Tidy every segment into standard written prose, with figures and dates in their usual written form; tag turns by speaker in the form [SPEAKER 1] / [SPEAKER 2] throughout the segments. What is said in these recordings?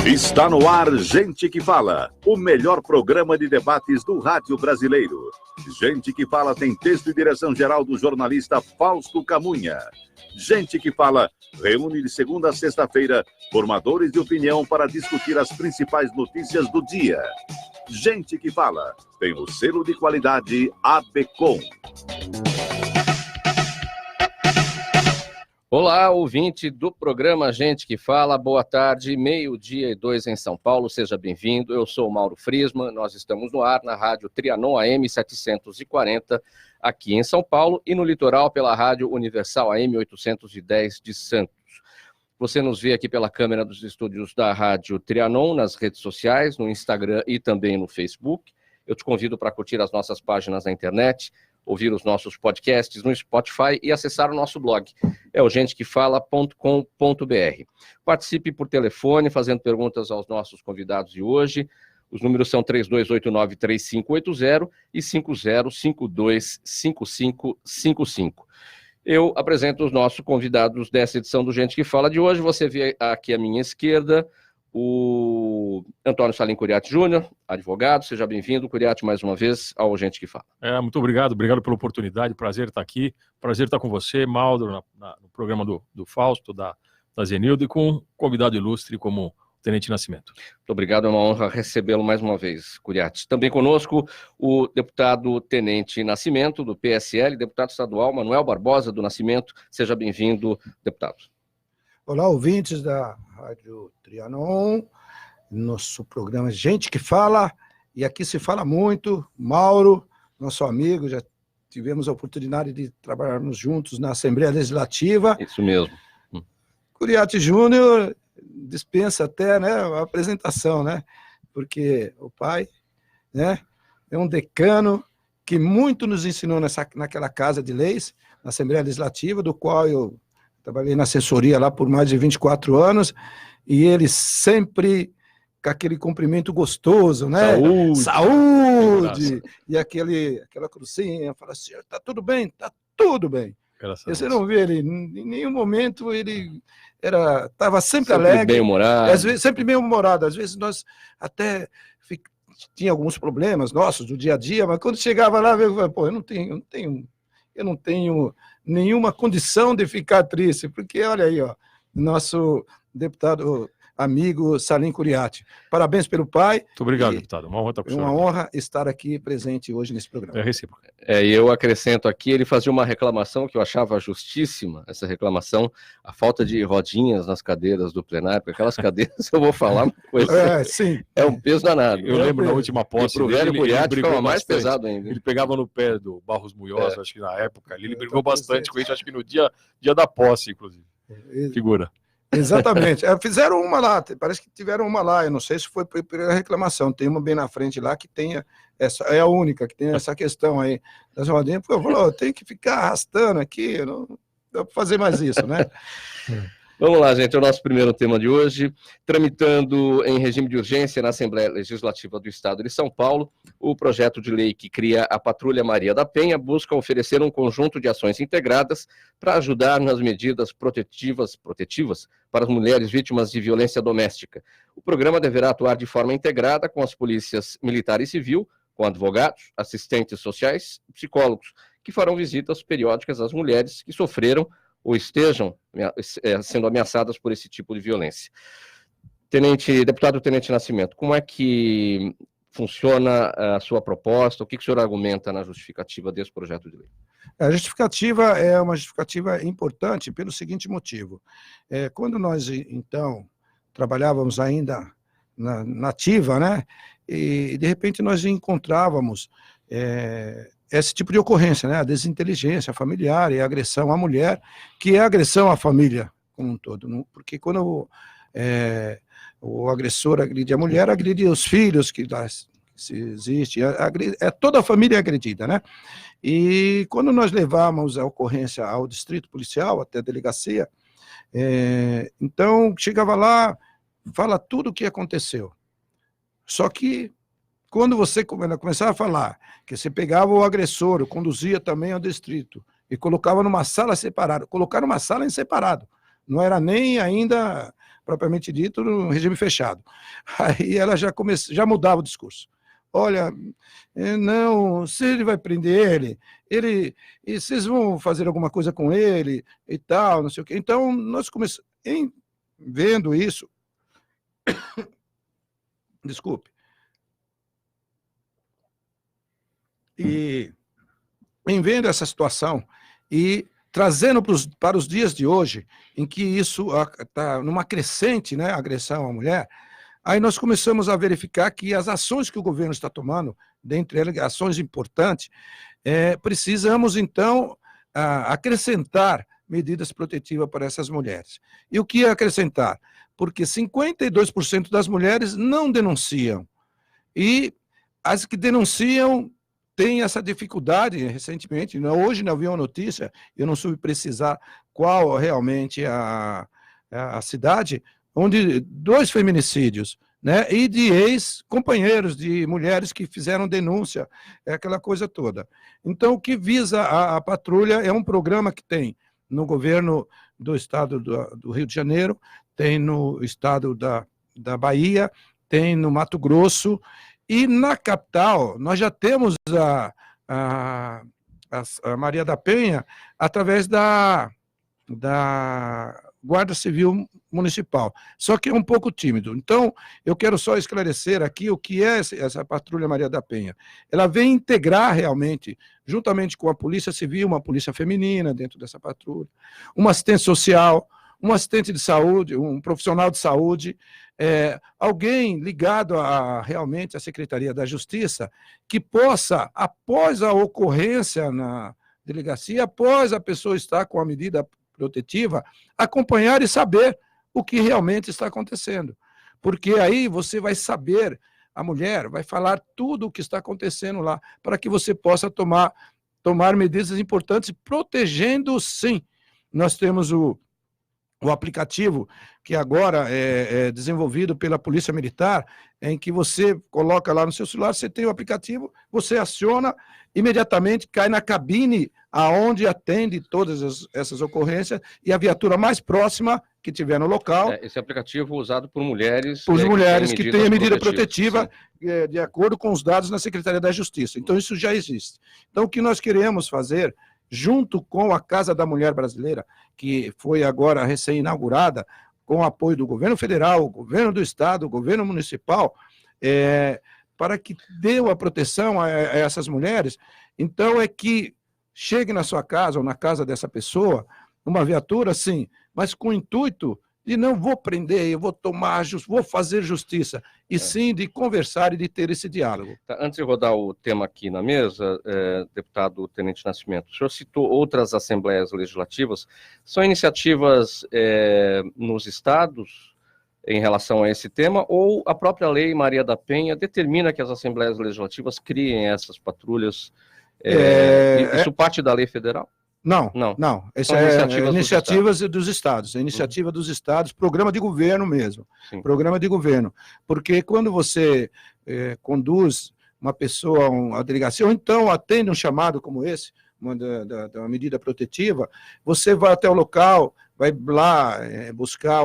[SPEAKER 1] Está no ar Gente que Fala, o melhor programa de debates do rádio brasileiro. Gente que Fala tem texto e direção geral do jornalista Fausto Camunha. Gente que Fala reúne de segunda a sexta-feira formadores de opinião para discutir as principais notícias do dia. Gente que Fala tem o selo de qualidade ABCOM.
[SPEAKER 2] Olá, ouvinte do programa Gente que Fala, boa tarde, 12:02 em São Paulo, seja bem-vindo, eu sou o Mauro Friesman, nós estamos no ar na rádio Trianon AM 740 aqui em São Paulo e no litoral pela rádio Universal AM 810 de Santos. Você nos vê aqui pela câmera dos estúdios da rádio Trianon, nas redes sociais, no Instagram e também no Facebook. Eu te convido para curtir as nossas páginas na internet, ouvir os nossos podcasts no Spotify e acessar o nosso blog, é o gentequefala.com.br. Participe por telefone, fazendo perguntas aos nossos convidados de hoje. Os números são 3289-3580 e 5052-5555. Eu apresento os nossos convidados dessa edição do Gente que Fala de hoje. Você vê aqui à minha esquerda o Antônio Salim Curiati Júnior, advogado. Seja bem-vindo, Curiati, mais uma vez ao Gente que Fala.
[SPEAKER 3] Muito obrigado pela oportunidade, prazer estar aqui, prazer estar com você, Mauro, no programa do Fausto, da Zenildo, e com um convidado ilustre como o Tenente Nascimento.
[SPEAKER 2] Muito obrigado, é uma honra recebê-lo mais uma vez, Curiati. Também conosco o deputado Tenente Nascimento, do PSL, deputado estadual Manuel Barbosa do Nascimento. Seja bem-vindo, deputado.
[SPEAKER 4] Olá, ouvintes da Rádio Trianon, nosso programa Gente que Fala, e aqui se fala muito. Mauro, nosso amigo, já tivemos a oportunidade de trabalharmos juntos na Assembleia Legislativa.
[SPEAKER 2] Isso mesmo.
[SPEAKER 4] Curiati Júnior dispensa até, né, a apresentação, né, porque o pai, né, é um decano que muito nos ensinou naquela casa de leis, na Assembleia Legislativa, do qual eu trabalhei na assessoria lá por mais de 24 anos, e ele sempre com aquele cumprimento gostoso, né? Saúde! E aquela cruzinha, fala assim, tá tudo bem? Tá tudo bem. Você não vê ele, em nenhum momento ele estava sempre alegre.
[SPEAKER 2] Bem-humorado.
[SPEAKER 4] Sempre bem-humorado. Às vezes nós até tinha alguns problemas nossos do dia a dia, mas quando chegava lá, eu falava, pô, eu não tenho nenhuma condição de ficar triste, porque olha aí, ó, nosso deputado amigo Salim Curiati. Parabéns pelo pai.
[SPEAKER 3] Muito obrigado, deputado. Uma honra estar com o senhor.
[SPEAKER 4] Uma honra estar aqui presente hoje nesse programa.
[SPEAKER 3] É recíproco.
[SPEAKER 2] E eu acrescento aqui, ele fazia uma reclamação que eu achava justíssima, essa reclamação, a falta de rodinhas nas cadeiras do plenário, porque aquelas cadeiras, eu vou falar uma coisa,
[SPEAKER 4] sim.
[SPEAKER 2] É um peso danado.
[SPEAKER 3] Eu lembro na última posse
[SPEAKER 2] dele, velho Curiati ficava mais pesado ainda.
[SPEAKER 3] Ele pegava no pé do Barros Munhoz, acho que na época, ele brigou bastante com isso, acho que no dia da posse, inclusive. Figura.
[SPEAKER 4] Exatamente. Fizeram uma lá, parece que tiveram uma lá, eu não sei se foi por reclamação, tem uma bem na frente lá que tem essa, é a única que tem essa questão aí das rodinhas, porque eu falo, tem que ficar arrastando aqui, não dá para fazer mais isso, né?
[SPEAKER 2] Vamos lá, gente, é o nosso primeiro tema de hoje. Tramitando em regime de urgência na Assembleia Legislativa do Estado de São Paulo, o projeto de lei que cria a Patrulha Maria da Penha busca oferecer um conjunto de ações integradas para ajudar nas medidas protetivas para as mulheres vítimas de violência doméstica. O programa deverá atuar de forma integrada com as polícias militar e civil, com advogados, assistentes sociais e psicólogos, que farão visitas periódicas às mulheres que sofreram ou estejam sendo ameaçadas por esse tipo de violência. Deputado Tenente Nascimento, como é que funciona a sua proposta? O que o senhor argumenta na justificativa desse projeto de lei?
[SPEAKER 4] A justificativa é uma justificativa importante pelo seguinte motivo. Quando nós, então, trabalhávamos ainda na ativa, né, e de repente nós encontrávamos esse tipo de ocorrência, né? A desinteligência familiar e a agressão à mulher, que é a agressão à família como um todo. Porque quando o agressor agride a mulher, agride os filhos, que se existe, toda a família agredida, né? E quando nós levamos a ocorrência ao distrito policial, até a delegacia, então chegava lá, fala tudo o que aconteceu. Só que quando você começava a falar que você pegava o agressor, conduzia também ao distrito e colocava numa sala separada, colocar numa sala em separado, não era nem ainda, propriamente dito, no regime fechado. Aí ela já mudava o discurso. Olha, não, se ele vai prender ele, e vocês vão fazer alguma coisa com ele e tal, não sei o quê. Então, nós começamos, vendo isso, desculpe, e em vendo essa situação e trazendo para os dias de hoje, em que isso está numa crescente, né, agressão à mulher, aí nós começamos a verificar que as ações que o governo está tomando, dentre elas ações importantes, precisamos, então, acrescentar medidas protetivas para essas mulheres. E o que é acrescentar? Porque 52% das mulheres não denunciam. E as que denunciam têm essa dificuldade, recentemente, hoje não vi uma notícia, eu não soube precisar qual realmente a cidade, onde 2 feminicídios, né, e de ex-companheiros, de mulheres que fizeram denúncia, aquela coisa toda. Então, o que visa a patrulha é um programa que tem no governo do estado do Rio de Janeiro, tem no estado da Bahia, tem no Mato Grosso, e na capital nós já temos a Maria da Penha através da Guarda Civil Municipal, só que é um pouco tímido. Então, eu quero só esclarecer aqui o que é essa Patrulha Maria da Penha. Ela vem integrar realmente, juntamente com a Polícia Civil, uma polícia feminina dentro dessa patrulha, uma assistente social, um assistente de saúde, um profissional de saúde, alguém ligado realmente à Secretaria da Justiça, que possa, após a ocorrência na delegacia, após a pessoa estar com a medida protetiva, acompanhar e saber o que realmente está acontecendo. Porque aí você vai saber, a mulher vai falar tudo o que está acontecendo lá, para que você possa tomar medidas importantes, protegendo, sim. Nós temos o aplicativo que agora é desenvolvido pela Polícia Militar, em que você coloca lá no seu celular, você tem o aplicativo, você aciona, imediatamente cai na cabine aonde atende todas essas ocorrências e a viatura mais próxima que tiver no local.
[SPEAKER 2] Esse aplicativo usado por mulheres...
[SPEAKER 4] Por mulheres que têm a medida protetiva de acordo com os dados na Secretaria da Justiça. Então, isso já existe. Então, o que nós queremos fazer, junto com a Casa da Mulher Brasileira, que foi agora recém-inaugurada, com o apoio do governo federal, o governo do estado, o governo municipal, para que dê a proteção a essas mulheres, então é que chegue na sua casa ou na casa dessa pessoa, uma viatura, sim, mas com o intuito de não vou prender, eu vou vou fazer justiça, e sim de conversar e de ter esse diálogo.
[SPEAKER 2] Tá, antes de rodar o tema aqui na mesa, deputado Tenente Nascimento, o senhor citou outras assembleias legislativas, são iniciativas nos estados em relação a esse tema, ou a própria Lei Maria da Penha determina que as assembleias legislativas criem essas patrulhas? Isso parte da lei federal?
[SPEAKER 4] Não. Essa é iniciativas dos estados. É iniciativa dos estados, programa de governo mesmo. Sim. Programa de governo. Porque quando você conduz uma pessoa à delegacia, ou então atende um chamado como esse, uma medida protetiva, você vai até o local, vai lá buscar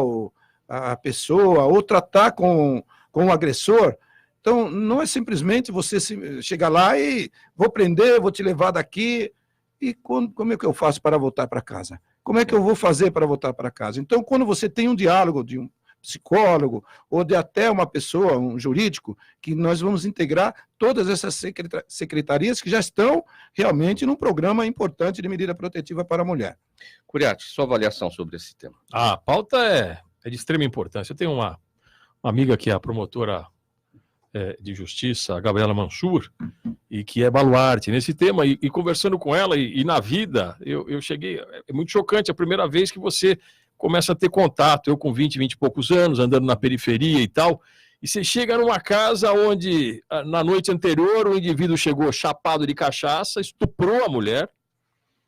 [SPEAKER 4] a pessoa, ou tratar com o agressor. Então, não é simplesmente você chegar lá e vou prender, vou te levar daqui. E como é que eu faço para voltar para casa? Como é que eu vou fazer para voltar para casa? Então, quando você tem um diálogo de um psicólogo ou de até uma pessoa, um jurídico, que nós vamos integrar todas essas secretarias que já estão realmente num programa importante de medida protetiva para a mulher.
[SPEAKER 2] Curiati, sua avaliação sobre esse tema.
[SPEAKER 3] A pauta é de extrema importância. Eu tenho uma amiga que é a promotora de Justiça, a Gabriela Mansur, e que é baluarte nesse tema, e conversando com ela, e na vida, eu cheguei, é muito chocante, a primeira vez que você começa a ter contato, eu com 20 e poucos anos, andando na periferia e tal, e você chega numa casa onde, na noite anterior, o indivíduo chegou chapado de cachaça, estuprou a mulher,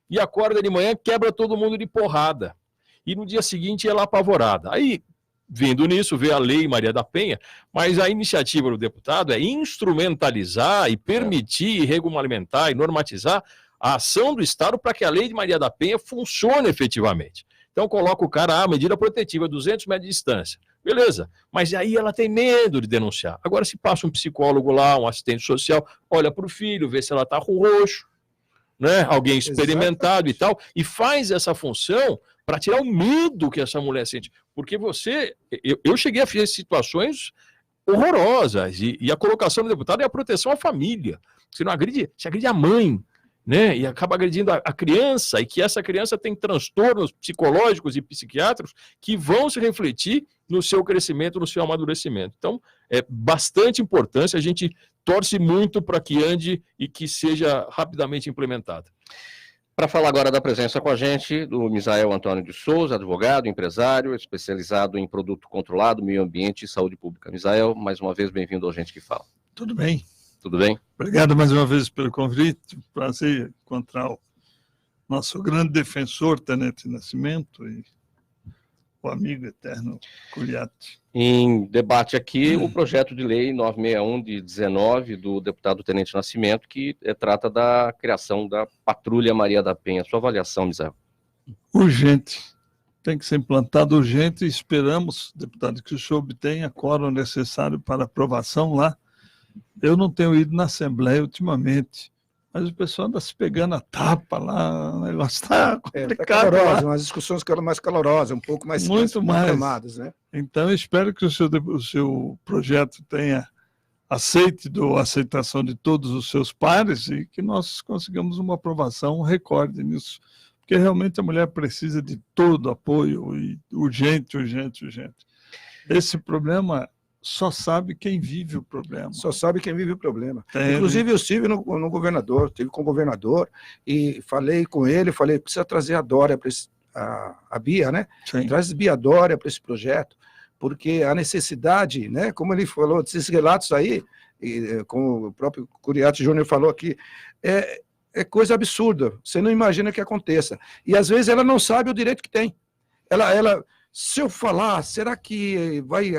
[SPEAKER 3] e acorda de manhã, quebra todo mundo de porrada, e no dia seguinte ela apavorada. Aí, vindo nisso, vê a Lei Maria da Penha, mas a iniciativa do deputado é instrumentalizar e permitir, e regulamentar e normatizar a ação do Estado para que a Lei de Maria da Penha funcione efetivamente. Então coloca o cara, a medida protetiva, 200 metros de distância. Beleza, mas aí ela tem medo de denunciar. Agora se passa um psicólogo lá, um assistente social, olha para o filho, vê se ela está com roxo, né? Alguém experimentado. Exatamente. E tal, e faz essa função para tirar o medo que essa mulher sente. Porque eu cheguei a fazer situações horrorosas, e a colocação do deputado é a proteção à família. Você não agride, você agride a mãe, né? E acaba agredindo a criança, e que essa criança tem transtornos psicológicos e psiquiátricos que vão se refletir no seu crescimento, no seu amadurecimento. Então, é bastante importante, a gente torce muito para que ande e que seja rapidamente implementada.
[SPEAKER 2] Para falar agora da presença com a gente do Misael Antônio de Souza, advogado, empresário, especializado em produto controlado, meio ambiente e saúde pública. Misael, mais uma vez, bem-vindo ao Gente que Fala.
[SPEAKER 5] Tudo bem.
[SPEAKER 2] Tudo bem?
[SPEAKER 5] Obrigado mais uma vez pelo convite. Prazer encontrar o nosso grande defensor, Tenente Nascimento, e o amigo eterno Culiatti.
[SPEAKER 2] Em debate aqui, o projeto de lei 961 de 19 do deputado Tenente Nascimento, que trata da criação da Patrulha Maria da Penha. Sua avaliação, Misael?
[SPEAKER 5] Urgente. Tem que ser implantado urgente e esperamos, deputado, que o senhor obtenha quórum necessário para aprovação lá. Eu não tenho ido na Assembleia ultimamente, mas o pessoal anda se pegando a tapa lá, o negócio está complicado.
[SPEAKER 4] Tá caloroso, umas discussões mais calorosas, um pouco mais
[SPEAKER 5] informadas, né? Então, eu espero que o seu projeto tenha aceitação de todos os seus pares e que nós consigamos uma aprovação, um recorde nisso, porque realmente a mulher precisa de todo apoio e urgente. Esse problema só sabe quem vive o problema.
[SPEAKER 4] Só sabe quem vive o problema. Inclusive, eu estive no governador, estive com o governador e falei com ele, precisa trazer a Dória, a Bia, né?
[SPEAKER 5] Sim.
[SPEAKER 4] Traz Bia Dória para esse projeto, porque a necessidade, né? Como ele falou, desses relatos aí, e, como o próprio Culiatti Júnior falou aqui, é coisa absurda. Você não imagina que aconteça. E, às vezes, ela não sabe o direito que tem. Se eu falar, será que vai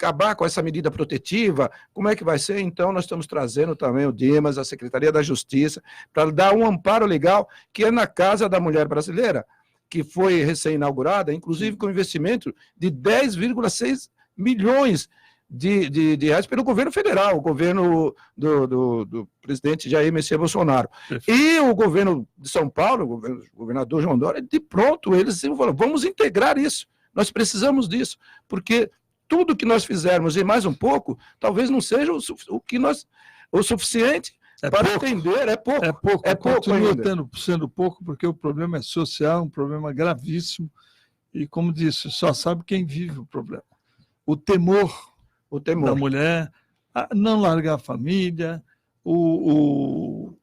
[SPEAKER 4] acabar com essa medida protetiva? Como é que vai ser? Então, nós estamos trazendo também o Dimas, a Secretaria da Justiça, para dar um amparo legal, que é na Casa da Mulher Brasileira, que foi recém-inaugurada, inclusive com investimento de 10,6 milhões de reais pelo governo federal, o governo do presidente Jair Messias Bolsonaro. E o governo de São Paulo, o governador João Dória, de pronto, eles falaram, vamos integrar isso, nós precisamos disso, porque tudo que nós fizermos e mais um pouco, talvez não seja o suficiente para atender. É pouco.
[SPEAKER 5] Continua sendo pouco, porque o problema é social, um problema gravíssimo. E, como disse, só sabe quem vive o problema. O temor da mulher, a não largar a família, o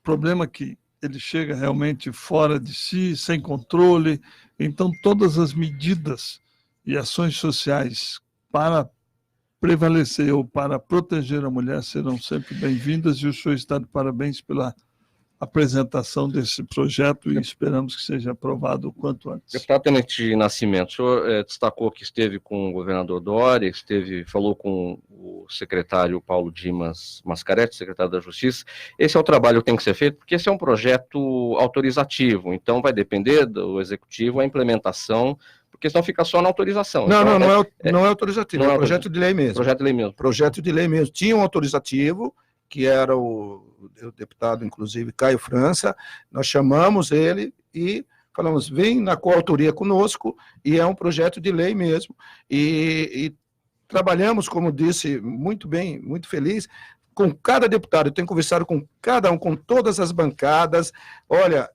[SPEAKER 5] problema que ele chega realmente fora de si, sem controle. Então, todas as medidas e ações sociais para prevalecer ou para proteger a mulher serão sempre bem-vindas, e o senhor está de parabéns pela apresentação desse projeto e esperamos que seja aprovado o quanto antes.
[SPEAKER 2] Deputado Tenente Nascimento, o senhor destacou que esteve com o governador Dória, falou com o secretário Paulo Dimas Mascaretti, secretário da Justiça. Esse é o trabalho que tem que ser feito, porque esse é um projeto autorizativo, então vai depender do executivo a implementação, porque senão fica só na autorização.
[SPEAKER 4] Não é autorizativo, é projeto de lei mesmo. Projeto de lei mesmo. Tinha um autorizativo, que era o deputado, inclusive, Caio França. Nós chamamos ele e falamos, vem na coautoria conosco, e é um projeto de lei mesmo. E trabalhamos, como disse, muito bem, muito feliz, com cada deputado. Eu tenho conversado com cada um, com todas as bancadas. Olha,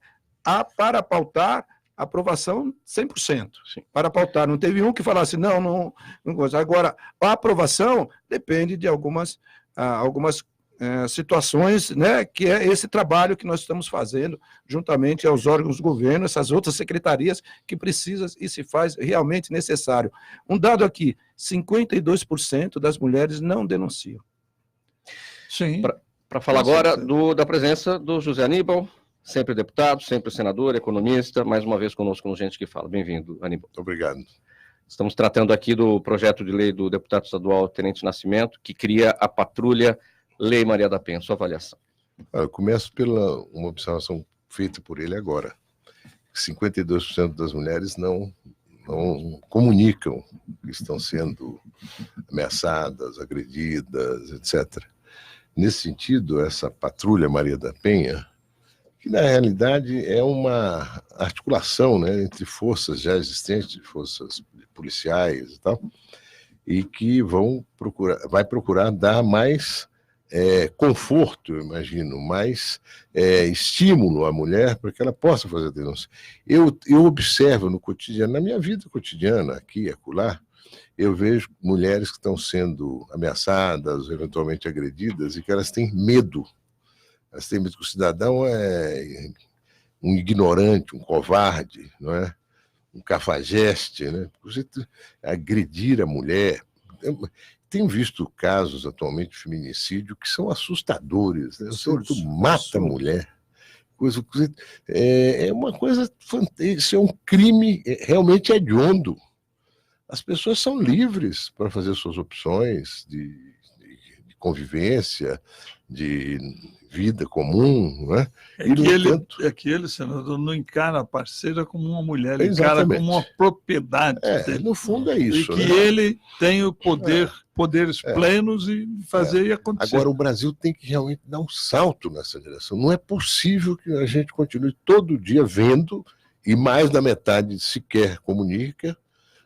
[SPEAKER 4] para pautar, aprovação 100%. Sim. Para pautar. Não teve um que falasse, não gosto. Agora, a aprovação depende de algumas situações, né, que é esse trabalho que nós estamos fazendo juntamente aos órgãos do governo, essas outras secretarias que precisa e se faz realmente necessário. Um dado aqui, 52% das mulheres não denunciam.
[SPEAKER 2] Sim. Para falar agora da presença do José Aníbal, sempre deputado, sempre senador, economista, mais uma vez conosco no Gente que Fala. Bem-vindo, Aníbal.
[SPEAKER 6] Obrigado.
[SPEAKER 2] Estamos tratando aqui do projeto de lei do deputado estadual Tenente Nascimento, que cria a Patrulha Lei Maria da Penha. Sua avaliação.
[SPEAKER 6] Eu começo pela uma observação feita por ele agora. 52% das mulheres não comunicam que estão sendo ameaçadas, agredidas, etc. Nesse sentido, essa Patrulha Maria da Penha, que na realidade é uma articulação, né, entre forças já existentes, forças policiais e tal, e que vai procurar dar mais conforto, eu imagino, mais estímulo à mulher para que ela possa fazer a denúncia. Eu observo no cotidiano, na minha vida cotidiana, aqui e acolá, eu vejo mulheres que estão sendo ameaçadas, eventualmente agredidas, e que elas têm medo. Elas têm medo que o cidadão é um ignorante, um covarde, não é? Um cafajeste, né? Você agredir a mulher. Tenho visto casos atualmente de feminicídio que são assustadores. Né? Você mata a mulher. É uma coisa fantástica. Isso é um crime realmente hediondo. As pessoas são livres para fazer suas opções de convivência, de vida comum, né?
[SPEAKER 5] É que ele, senador, não encara a parceira como uma mulher, ele encara como uma propriedade dele.
[SPEAKER 6] No fundo é isso.
[SPEAKER 5] E que ele tem o poderes plenos e fazer e acontecer.
[SPEAKER 6] Agora, o Brasil tem que realmente dar um salto nessa direção. Não é possível que a gente continue todo dia vendo, e mais da metade sequer comunica,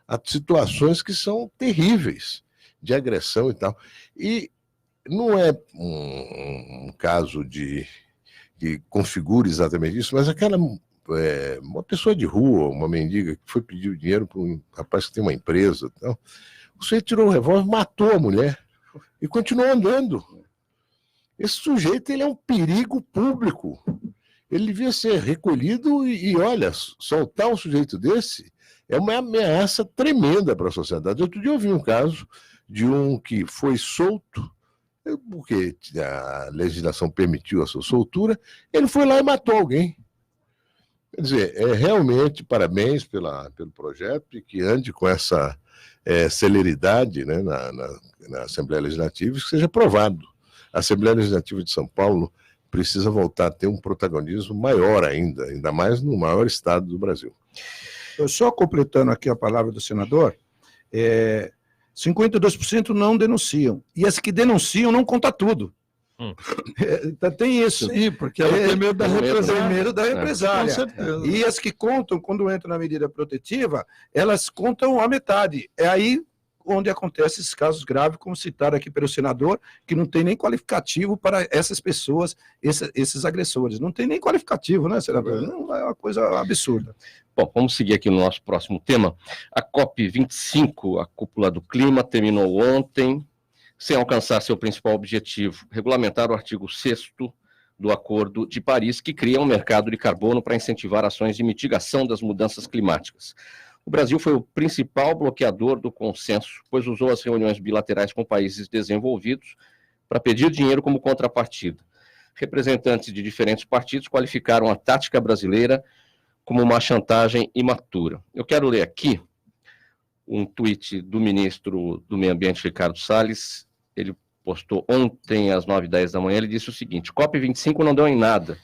[SPEAKER 6] a situações que são terríveis, de agressão e tal. E não é um caso que configure exatamente isso, mas uma pessoa de rua, uma mendiga, que foi pedir dinheiro para um rapaz que tem uma empresa, então, o sujeito tirou um revólver, matou a mulher e continuou andando. Esse sujeito, ele é um perigo público. Ele devia ser recolhido e olha, soltar um sujeito desse é uma ameaça tremenda para a sociedade. Outro dia eu vi um caso de um que foi solto, porque a legislação permitiu a sua soltura, ele foi lá e matou alguém. Quer dizer, realmente parabéns pelo projeto e que ande com essa celeridade, né, na Assembleia Legislativa e que seja aprovado. A Assembleia Legislativa de São Paulo precisa voltar a ter um protagonismo maior ainda mais no maior estado do Brasil.
[SPEAKER 4] Eu só completando aqui a palavra do senador, 52% não denunciam. E as que denunciam não conta tudo. Tem isso.
[SPEAKER 5] Sim, porque ela tem medo da represália.
[SPEAKER 4] Tem medo da represália.
[SPEAKER 5] Com certeza.
[SPEAKER 4] E as que contam, quando entram na medida protetiva, elas contam a metade. É aí onde acontecem esses casos graves, como citado aqui pelo senador, que não tem nem qualificativo para essas pessoas, esses agressores. Não tem nem qualificativo, né, senador? Não, é uma coisa absurda.
[SPEAKER 2] Bom, vamos seguir aqui no nosso próximo tema. A COP25, a Cúpula do Clima, terminou ontem, sem alcançar seu principal objetivo, regulamentar o artigo 6º do Acordo de Paris, que cria um mercado de carbono para incentivar ações de mitigação das mudanças climáticas. O Brasil foi o principal bloqueador do consenso, pois usou as reuniões bilaterais com países desenvolvidos para pedir dinheiro como contrapartida. Representantes de diferentes partidos qualificaram a tática brasileira como uma chantagem imatura. Eu quero ler aqui um tweet do ministro do Meio Ambiente, Ricardo Salles. Ele postou ontem às 9h10 da manhã, ele disse o seguinte: COP25 não deu em nada.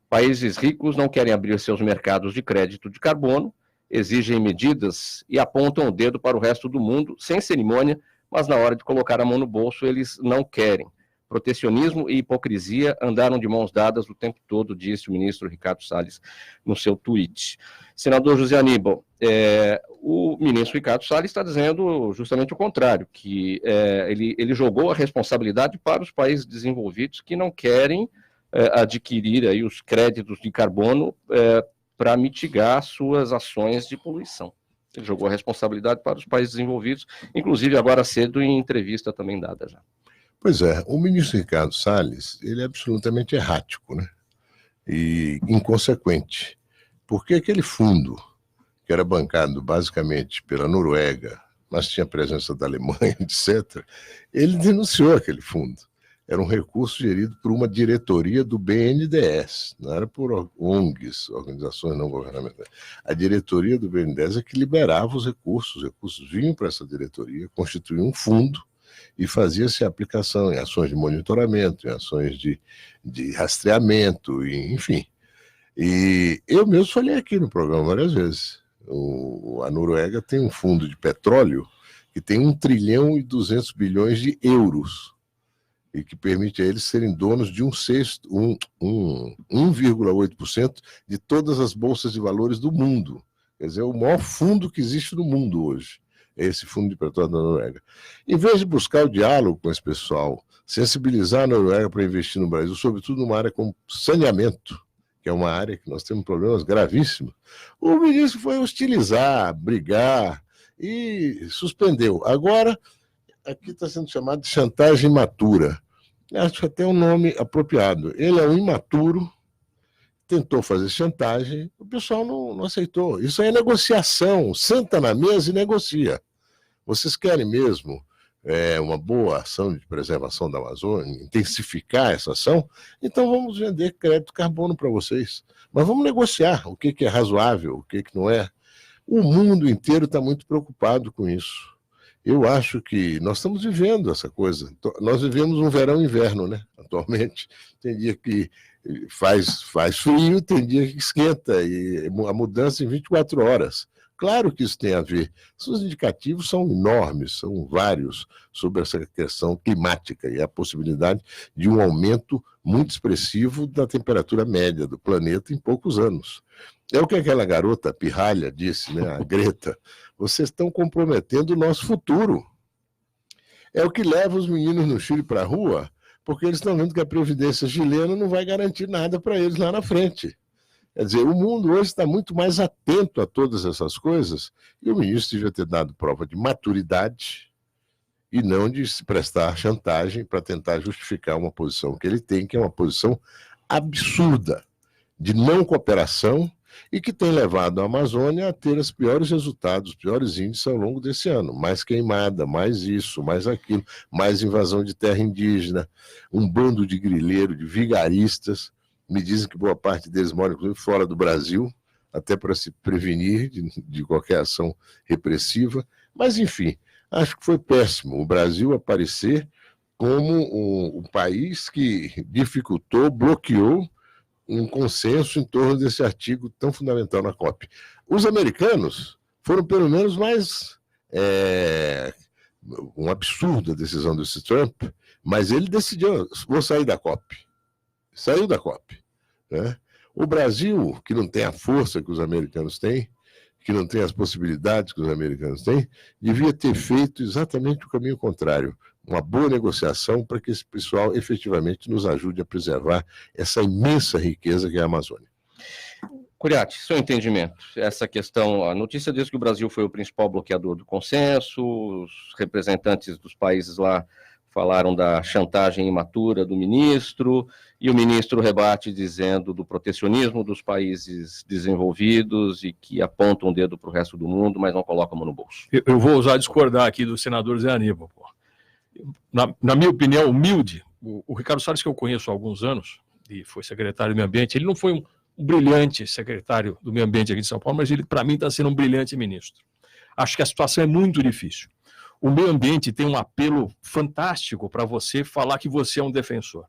[SPEAKER 2] Países ricos não querem abrir seus mercados de crédito de carbono, exigem medidas e apontam o dedo para o resto do mundo, sem cerimônia, mas na hora de colocar a mão no bolso, eles não querem. Protecionismo e hipocrisia andaram de mãos dadas o tempo todo, disse o ministro Ricardo Salles no seu tweet. Senador José Aníbal, o ministro Ricardo Salles está dizendo justamente o contrário, que ele jogou a responsabilidade para os países desenvolvidos que não querem adquirir aí os créditos de carbono para mitigar suas ações de poluição. Ele jogou a responsabilidade para os países desenvolvidos, inclusive agora cedo em entrevista também dada já.
[SPEAKER 6] Pois é, o ministro Ricardo Salles, ele é absolutamente errático, né? E inconsequente, porque aquele fundo, que era bancado basicamente pela Noruega, mas tinha presença da Alemanha, etc., ele denunciou aquele fundo. Era um recurso gerido por uma diretoria do BNDES, não era por ONGs, organizações não governamentais. A diretoria do BNDES é que liberava os recursos vinham para essa diretoria, constituía um fundo e fazia-se aplicação em ações de monitoramento, em ações de rastreamento, enfim. E eu mesmo falei aqui no programa várias vezes. A Noruega tem um fundo de petróleo que tem 1 trilhão e 200 bilhões de euros e que permite a eles serem donos de 1,8% de todas as bolsas de valores do mundo. Quer dizer, é o maior fundo que existe no mundo hoje, é esse fundo de petróleo da Noruega. Em vez de buscar o diálogo com esse pessoal, sensibilizar a Noruega para investir no Brasil, sobretudo numa área como saneamento, que é uma área que nós temos problemas gravíssimos, o ministro foi hostilizar, brigar e suspendeu. Agora, aqui está sendo chamado de chantagem imatura. Acho que até um nome apropriado. Ele é um imaturo, tentou fazer chantagem, o pessoal não aceitou. Isso aí é negociação, senta na mesa e negocia. Vocês querem mesmo uma boa ação de preservação da Amazônia, intensificar essa ação? Então vamos vender crédito carbono para vocês. Mas vamos negociar o que é razoável, o que não é. O mundo inteiro está muito preocupado com isso. Eu acho que nós estamos vivendo essa coisa. Nós vivemos um verão e inverno, né? Atualmente. Tem dia que faz frio, tem dia que esquenta, e a mudança em 24 horas. Claro que isso tem a ver. Os indicativos são enormes, são vários sobre essa questão climática e a possibilidade de um aumento muito expressivo da temperatura média do planeta em poucos anos. É o que aquela garota pirralha disse, né, a Greta. Vocês estão comprometendo o nosso futuro. É o que leva os meninos no Chile para a rua, porque eles estão vendo que a Previdência chilena não vai garantir nada para eles lá na frente. Quer dizer, o mundo hoje está muito mais atento a todas essas coisas, e o ministro devia ter dado prova de maturidade e não de se prestar chantagem para tentar justificar uma posição que ele tem, que é uma posição absurda, de não cooperação, e que tem levado a Amazônia a ter os piores resultados, os piores índices ao longo desse ano. Mais queimada, mais isso, mais aquilo, mais invasão de terra indígena, um bando de grileiro, de vigaristas. Me dizem que boa parte deles moram, inclusive, fora do Brasil, até para se prevenir de qualquer ação repressiva. Mas, enfim, acho que foi péssimo o Brasil aparecer como um país que dificultou, bloqueou um consenso em torno desse artigo tão fundamental na COP. Os americanos foram, pelo menos, mais um absurdo a decisão desse Trump, mas ele decidiu, vou sair da COP. Saiu da COP. Né? O Brasil, que não tem a força que os americanos têm, que não tem as possibilidades que os americanos têm, devia ter feito exatamente o caminho contrário. Uma boa negociação para que esse pessoal efetivamente nos ajude a preservar essa imensa riqueza que é a Amazônia.
[SPEAKER 2] Curiati, seu entendimento, essa questão, a notícia diz que o Brasil foi o principal bloqueador do consenso, os representantes dos países lá falaram da chantagem imatura do ministro, e o ministro rebate dizendo do protecionismo dos países desenvolvidos e que apontam o dedo para o resto do mundo, mas não colocam a mão no bolso.
[SPEAKER 3] Eu vou ousar discordar aqui do senador Zé Aníbal. Na minha opinião humilde, o Ricardo Salles, que eu conheço há alguns anos, e foi secretário do Meio Ambiente, ele não foi um brilhante secretário do Meio Ambiente aqui de São Paulo, mas ele, para mim, está sendo um brilhante ministro. Acho que a situação é muito difícil. O meio ambiente tem um apelo fantástico para você falar que você é um defensor.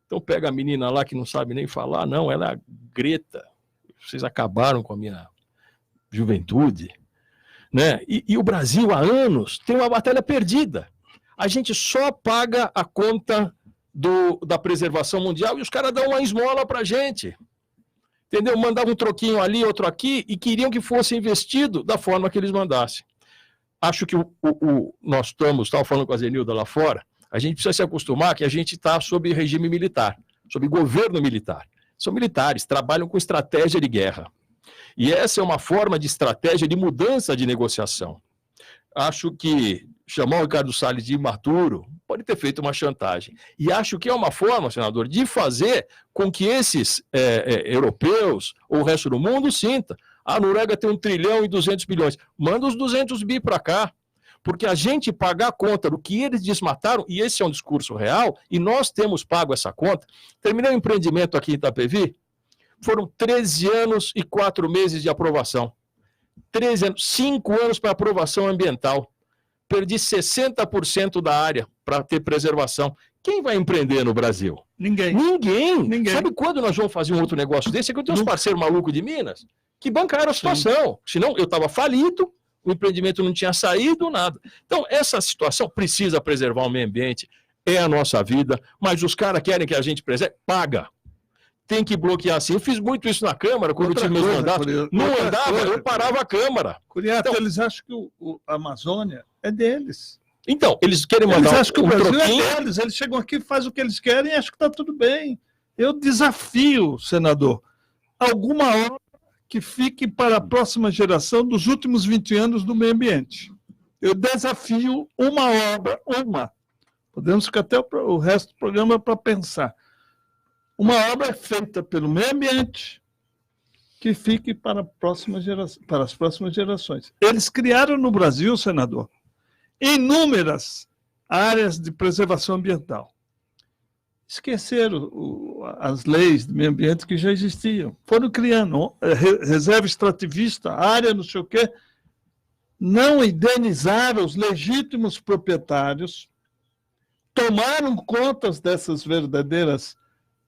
[SPEAKER 3] Então pega a menina lá que não sabe nem falar, não, ela é a Greta. Vocês acabaram com a minha juventude. Né? E o Brasil, há anos, tem uma batalha perdida. A gente só paga a conta da preservação mundial e os caras dão uma esmola para a gente. Entendeu? Mandavam um troquinho ali, outro aqui, e queriam que fosse investido da forma que eles mandassem. Acho que nós estava falando com a Zenilda lá fora, a gente precisa se acostumar que a gente está sob regime militar, sob governo militar. São militares, trabalham com estratégia de guerra. E essa é uma forma de estratégia de mudança de negociação. Acho que chamar o Ricardo Salles de imaturo pode ter feito uma chantagem. E acho que é uma forma, senador, de fazer com que esses europeus ou o resto do mundo sinta. A Noruega tem 1 trilhão e 200 bilhões. Manda os 200 bi para cá. Porque a gente pagar a conta do que eles desmataram, e esse é um discurso real, e nós temos pago essa conta. Terminei um empreendimento aqui em Itapevi, foram 13 anos e 4 meses de aprovação. 13 anos, 5 anos para aprovação ambiental. Perdi 60% da área para ter preservação. Quem vai empreender no Brasil? Ninguém. Sabe quando nós vamos fazer um outro negócio desse? É que eu tenho uns parceiros malucos de Minas que bancaram a situação. Senão eu estava falido, o empreendimento não tinha saído, nada. Então, essa situação precisa preservar o meio ambiente, é a nossa vida, mas os caras querem que a gente preserve, paga. Tem que bloquear assim. Eu fiz muito isso na Câmara, quando eu tive meus mandatos. Não andava, eu parava a Câmara.
[SPEAKER 5] Curiato, então, eles acham que a Amazônia é deles.
[SPEAKER 3] Então, eles querem mandar
[SPEAKER 5] eles acham que o Brasil é deles. Eles chegam aqui, fazem o que eles querem e acham que está tudo bem. Eu desafio, senador, alguma obra que fique para a próxima geração dos últimos 20 anos do meio ambiente. Eu desafio uma obra, Podemos ficar até o resto do programa para pensar. Uma obra feita pelo meio ambiente que fique para as próximas gerações. Eles criaram no Brasil, senador, inúmeras áreas de preservação ambiental. Esqueceram as leis do meio ambiente que já existiam. Foram criando reserva extrativista, área não sei o quê. Não indenizaram os legítimos proprietários, tomaram contas dessas verdadeiras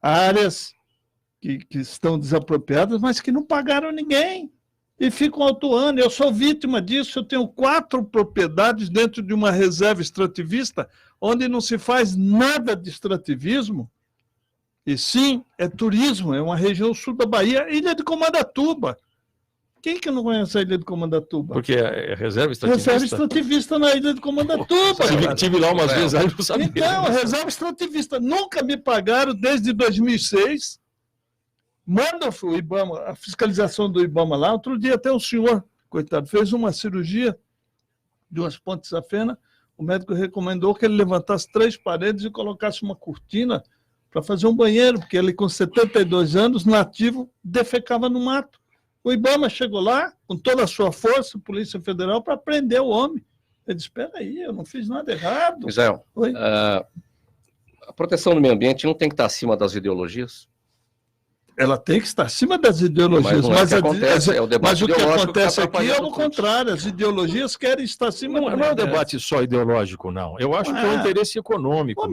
[SPEAKER 5] áreas que estão desapropriadas, mas que não pagaram ninguém. E ficam autuando. Eu sou vítima disso. Eu tenho 4 propriedades dentro de uma reserva extrativista, onde não se faz nada de extrativismo, e sim, é turismo, é uma região sul da Bahia, Ilha de Comandatuba. Quem que não conhece a Ilha de Comandatuba?
[SPEAKER 3] Porque é reserva extrativista?
[SPEAKER 5] Reserva extrativista na Ilha de Comandatuba.
[SPEAKER 3] Tive lá umas vezes, aí não sabia.
[SPEAKER 5] Então, reserva extrativista. Nunca me pagaram desde 2006. Manda o IBAMA, a fiscalização do IBAMA lá. Outro dia até um senhor, coitado, fez uma cirurgia de umas pontes safena. O médico recomendou que ele levantasse 3 paredes e colocasse uma cortina para fazer um banheiro, porque ele, com 72 anos, nativo, defecava no mato. O IBAMA chegou lá, com toda a sua força, Polícia Federal, para prender o homem. Ele disse, espera aí, eu não fiz nada errado.
[SPEAKER 2] Israel, a proteção do meio ambiente não tem que estar acima das ideologias?
[SPEAKER 5] Ela tem que estar acima das ideologias, mas o que acontece aqui é o contrário, as ideologias querem estar acima.
[SPEAKER 3] Não é um debate só ideológico, não. Eu acho que é um interesse econômico.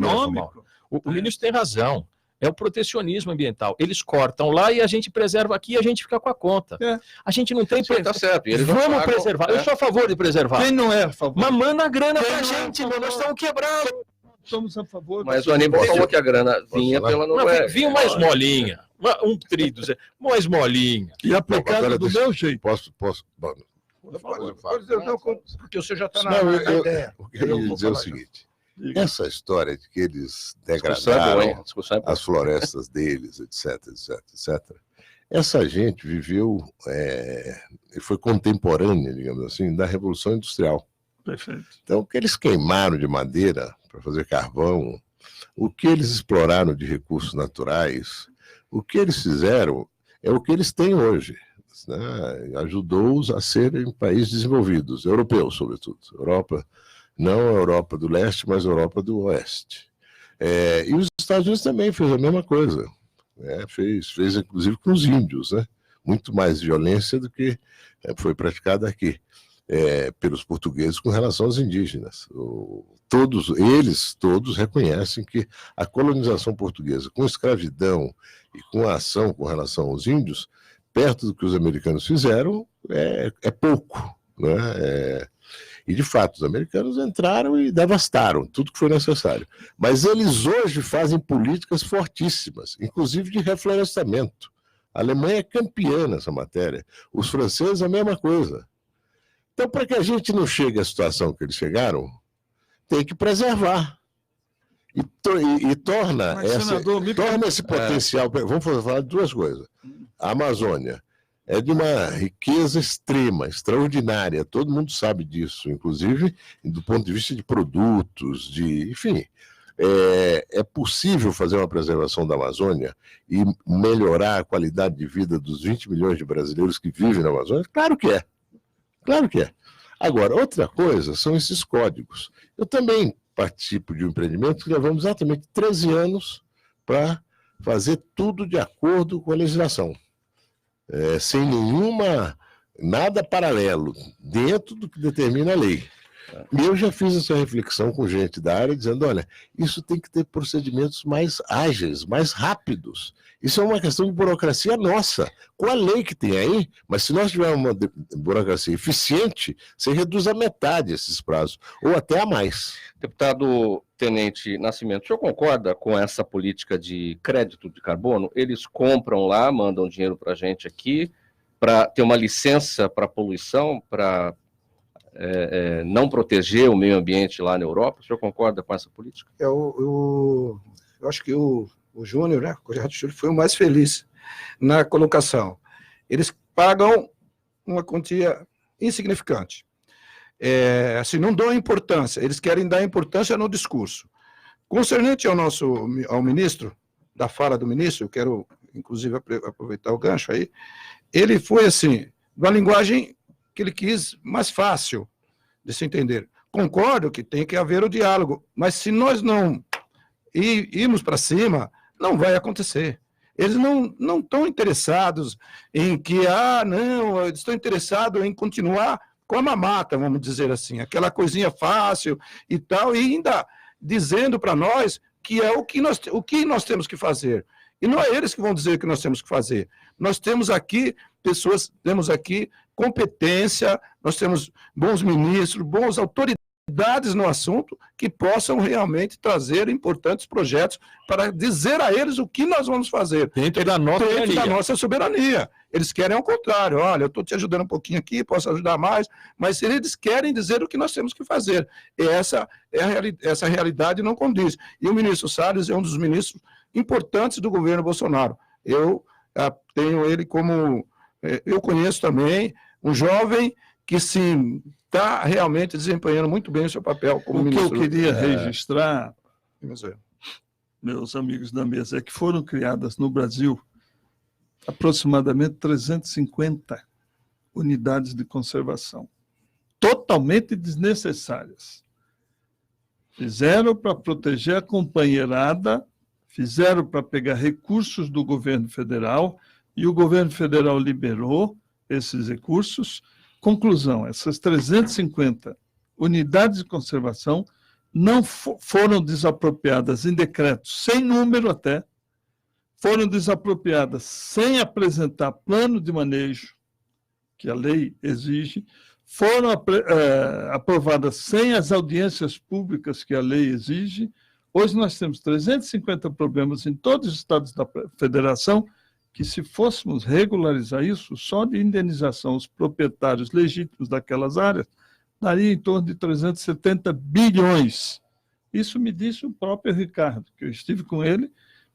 [SPEAKER 3] O ministro tem razão. É o protecionismo ambiental. Eles cortam lá e a gente preserva aqui e a gente fica com a conta. A gente não tem...
[SPEAKER 2] Tá certo.
[SPEAKER 3] Vamos preservar. Eu sou a favor de preservar.
[SPEAKER 5] Quem não é a favor?
[SPEAKER 3] Mas manda a grana pra gente, nós estamos quebrados.
[SPEAKER 5] Somos a favor.
[SPEAKER 2] Mas o Aníbal falou que a grana vinha pela...
[SPEAKER 3] Vinha mais molinha. Um trido, mais molinha.
[SPEAKER 5] E aplicado do meu jeito.
[SPEAKER 6] Posso?
[SPEAKER 4] Porque o senhor já está na ideia.
[SPEAKER 6] O que eu ia dizer é o seguinte. Essa história de que eles degradaram as florestas deles, etc. Essa gente viveu, foi contemporânea, digamos assim, da Revolução Industrial.
[SPEAKER 5] Perfeito.
[SPEAKER 6] Então, o que eles queimaram de madeira para fazer carvão, o que eles exploraram de recursos naturais, o que eles fizeram é o que eles têm hoje. Né? Ajudou-os a serem países desenvolvidos, europeus, sobretudo. Europa, não a Europa do leste, mas a Europa do oeste. E os Estados Unidos também fez a mesma coisa. Fez inclusive com os índios, né? Muito mais violência do que foi praticada aqui pelos portugueses com relação aos indígenas. Eles todos reconhecem que a colonização portuguesa, com escravidão e com a ação com relação aos índios, perto do que os americanos fizeram, é pouco, né? E, de fato, os americanos entraram e devastaram tudo que foi necessário. Mas eles hoje fazem políticas fortíssimas, inclusive de reflorestamento. A Alemanha é campeã nessa matéria. Os franceses, a mesma coisa. Então, para que a gente não chegue à situação que eles chegaram, tem que preservar. E torna esse potencial... Vamos falar de 2 coisas. A Amazônia é de uma riqueza extrema, extraordinária. Todo mundo sabe disso, inclusive do ponto de vista de produtos, enfim. É possível fazer uma preservação da Amazônia e melhorar a qualidade de vida dos 20 milhões de brasileiros que vivem na Amazônia? Claro que é. Claro que é. Agora, outra coisa são esses códigos. Eu também participo de um empreendimento que levamos exatamente 13 anos para fazer tudo de acordo com a legislação. Sem nada paralelo, dentro do que determina a lei. E eu já fiz essa reflexão com gente da área, dizendo, olha, isso tem que ter procedimentos mais ágeis, mais rápidos. Isso é uma questão de burocracia nossa, com a lei que tem aí, mas se nós tivermos uma burocracia eficiente, você reduz a metade esses prazos, ou até a mais.
[SPEAKER 2] Deputado Tenente Nascimento, o senhor concorda com essa política de crédito de carbono? Eles compram lá, mandam dinheiro para a gente aqui, para ter uma licença para poluição, para não proteger o meio ambiente lá na Europa. O senhor concorda com essa política?
[SPEAKER 4] Eu acho que o Júnior, né, o Júnior foi o mais feliz na colocação. Eles pagam uma quantia insignificante. Assim, não dão importância, eles querem dar importância no discurso. Concernente ao ministro, da fala do ministro, eu quero, inclusive, aproveitar o gancho aí, ele foi, assim, uma linguagem que ele quis mais fácil de se entender. Concordo que tem que haver o diálogo, mas se nós não irmos para cima, não vai acontecer. Eles não estão interessados em que, não, eles estão interessados em continuar com a mamata, vamos dizer assim, aquela coisinha fácil e tal, e ainda dizendo para nós que é o que nós temos que fazer. E não é eles que vão dizer o que nós temos que fazer. Nós temos aqui pessoas, temos aqui competência, nós temos bons ministros, boas autoridades no assunto que possam realmente trazer importantes projetos para dizer a eles o que nós vamos fazer.
[SPEAKER 3] Dentro da nossa
[SPEAKER 4] soberania. Eles querem ao contrário. Olha, eu estou te ajudando um pouquinho aqui, posso ajudar mais, mas eles querem dizer o que nós temos que fazer. E essa realidade não condiz. E o ministro Salles é um dos ministros importantes do governo Bolsonaro. Eu tenho ele como... Eu conheço também um jovem que, sim, está realmente desempenhando muito bem o seu papel como ministro.
[SPEAKER 5] O que eu queria registrar, meus amigos da mesa, é que foram criadas no Brasil aproximadamente 350 unidades de conservação, totalmente desnecessárias. Fizeram para proteger a companheirada, fizeram para pegar recursos do governo federal, e o governo federal liberou esses recursos. Conclusão, essas 350 unidades de conservação não foram desapropriadas em decreto, sem número até, foram desapropriadas sem apresentar plano de manejo, que a lei exige, foram aprovadas sem as audiências públicas que a lei exige. Hoje nós temos 350 problemas em todos os estados da federação, que se fôssemos regularizar isso, só de indenização aos proprietários legítimos daquelas áreas, daria em torno de 370 bilhões. Isso me disse o próprio Ricardo, que eu estive com ele,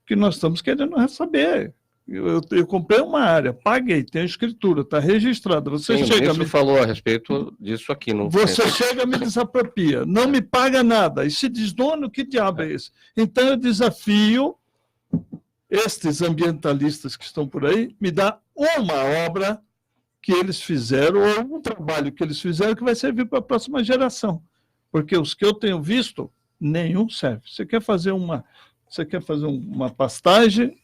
[SPEAKER 5] que nós estamos querendo saber. Eu comprei uma área, paguei, tem escritura, está registrada. Você chega
[SPEAKER 2] falou a respeito disso aqui.
[SPEAKER 5] Você chega e me desapropria, não me paga nada, e se diz, dono, que diabo é esse? Então eu desafio estes ambientalistas que estão por aí, me dá uma obra que eles fizeram, ou um trabalho que eles fizeram que vai servir para a próxima geração. Porque os que eu tenho visto, nenhum serve. Você quer fazer uma pastagem,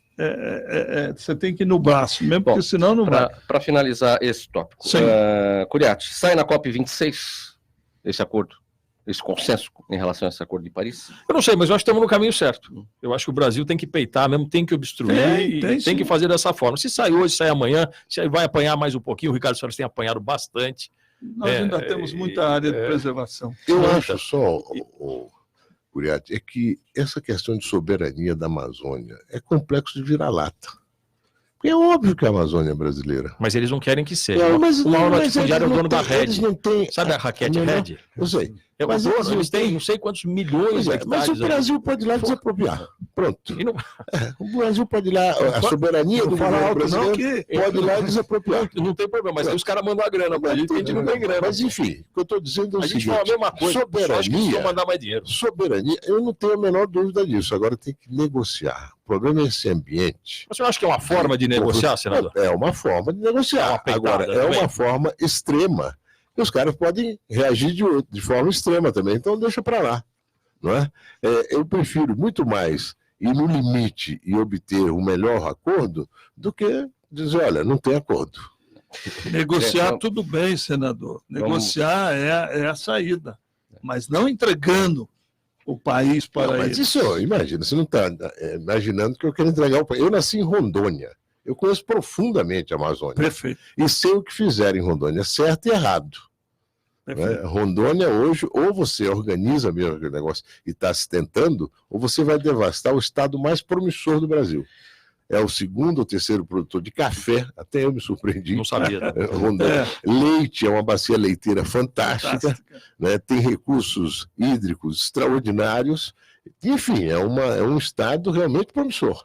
[SPEAKER 5] você tem que ir no braço, mesmo. Bom, porque senão não vai.
[SPEAKER 2] Para finalizar esse tópico, Curiati, sai na COP26 esse acordo? Esse consenso em relação a esse acordo de Paris?
[SPEAKER 3] Eu não sei, mas nós estamos no caminho certo. Eu acho que o Brasil tem que peitar mesmo, tem que obstruir, tem que fazer dessa forma. Se sai hoje, sai amanhã, se vai apanhar mais um pouquinho, o Ricardo Salles tem apanhado bastante.
[SPEAKER 5] Nós ainda temos muita área de preservação.
[SPEAKER 6] Eu acho só, Curiati, é que essa questão de soberania da Amazônia é complexo de vira-lata. É óbvio que a Amazônia é brasileira.
[SPEAKER 3] Mas eles não querem que seja. O maior latifundiário é o dono da Red. Sabe a raquete Red?
[SPEAKER 6] Eu sei.
[SPEAKER 3] Mas eles têm não sei quantos milhões de hectares.
[SPEAKER 6] Mas o Brasil pode ir lá desapropriar. Pronto. O Brasil pode ir lá, a soberania do governo brasileiro pode ir lá desapropriar.
[SPEAKER 3] Não tem problema, mas aí os caras mandam a grana pra gente, a gente não tem grana.
[SPEAKER 6] Mas enfim, o que eu estou dizendo é o seguinte.
[SPEAKER 3] A gente fala a mesma coisa,
[SPEAKER 6] soberania,
[SPEAKER 3] só mandar mais dinheiro.
[SPEAKER 6] Soberania, eu não tenho a menor dúvida disso. Agora tem que negociar. O problema é esse ambiente.
[SPEAKER 3] Você acha que é uma forma de negociar, senador?
[SPEAKER 6] É uma forma de negociar. Agora, é uma forma extrema. E os caras podem reagir de forma extrema também, então deixa para lá. Não é? Eu prefiro muito mais ir no limite e obter o melhor acordo do que dizer, olha, não tem acordo.
[SPEAKER 5] Negociar tudo bem, senador. Negociar é a saída. mas não entregando o país para
[SPEAKER 6] mas
[SPEAKER 5] eles.
[SPEAKER 6] isso, imagina, você não está imaginando que eu quero entregar o país. Eu nasci em Rondônia, eu conheço profundamente a Amazônia.
[SPEAKER 5] Perfeito.
[SPEAKER 6] E sei o que fizeram em Rondônia, certo e errado. Né? Rondônia hoje, ou você organiza mesmo aquele negócio e está se tentando, ou você vai devastar o estado mais promissor do Brasil. É o segundo ou terceiro produtor de café, até eu me surpreendi.
[SPEAKER 3] Não sabia.
[SPEAKER 6] Rondônia. Leite é uma bacia leiteira fantástica. Né? Tem recursos hídricos extraordinários. Enfim, é um estado realmente promissor.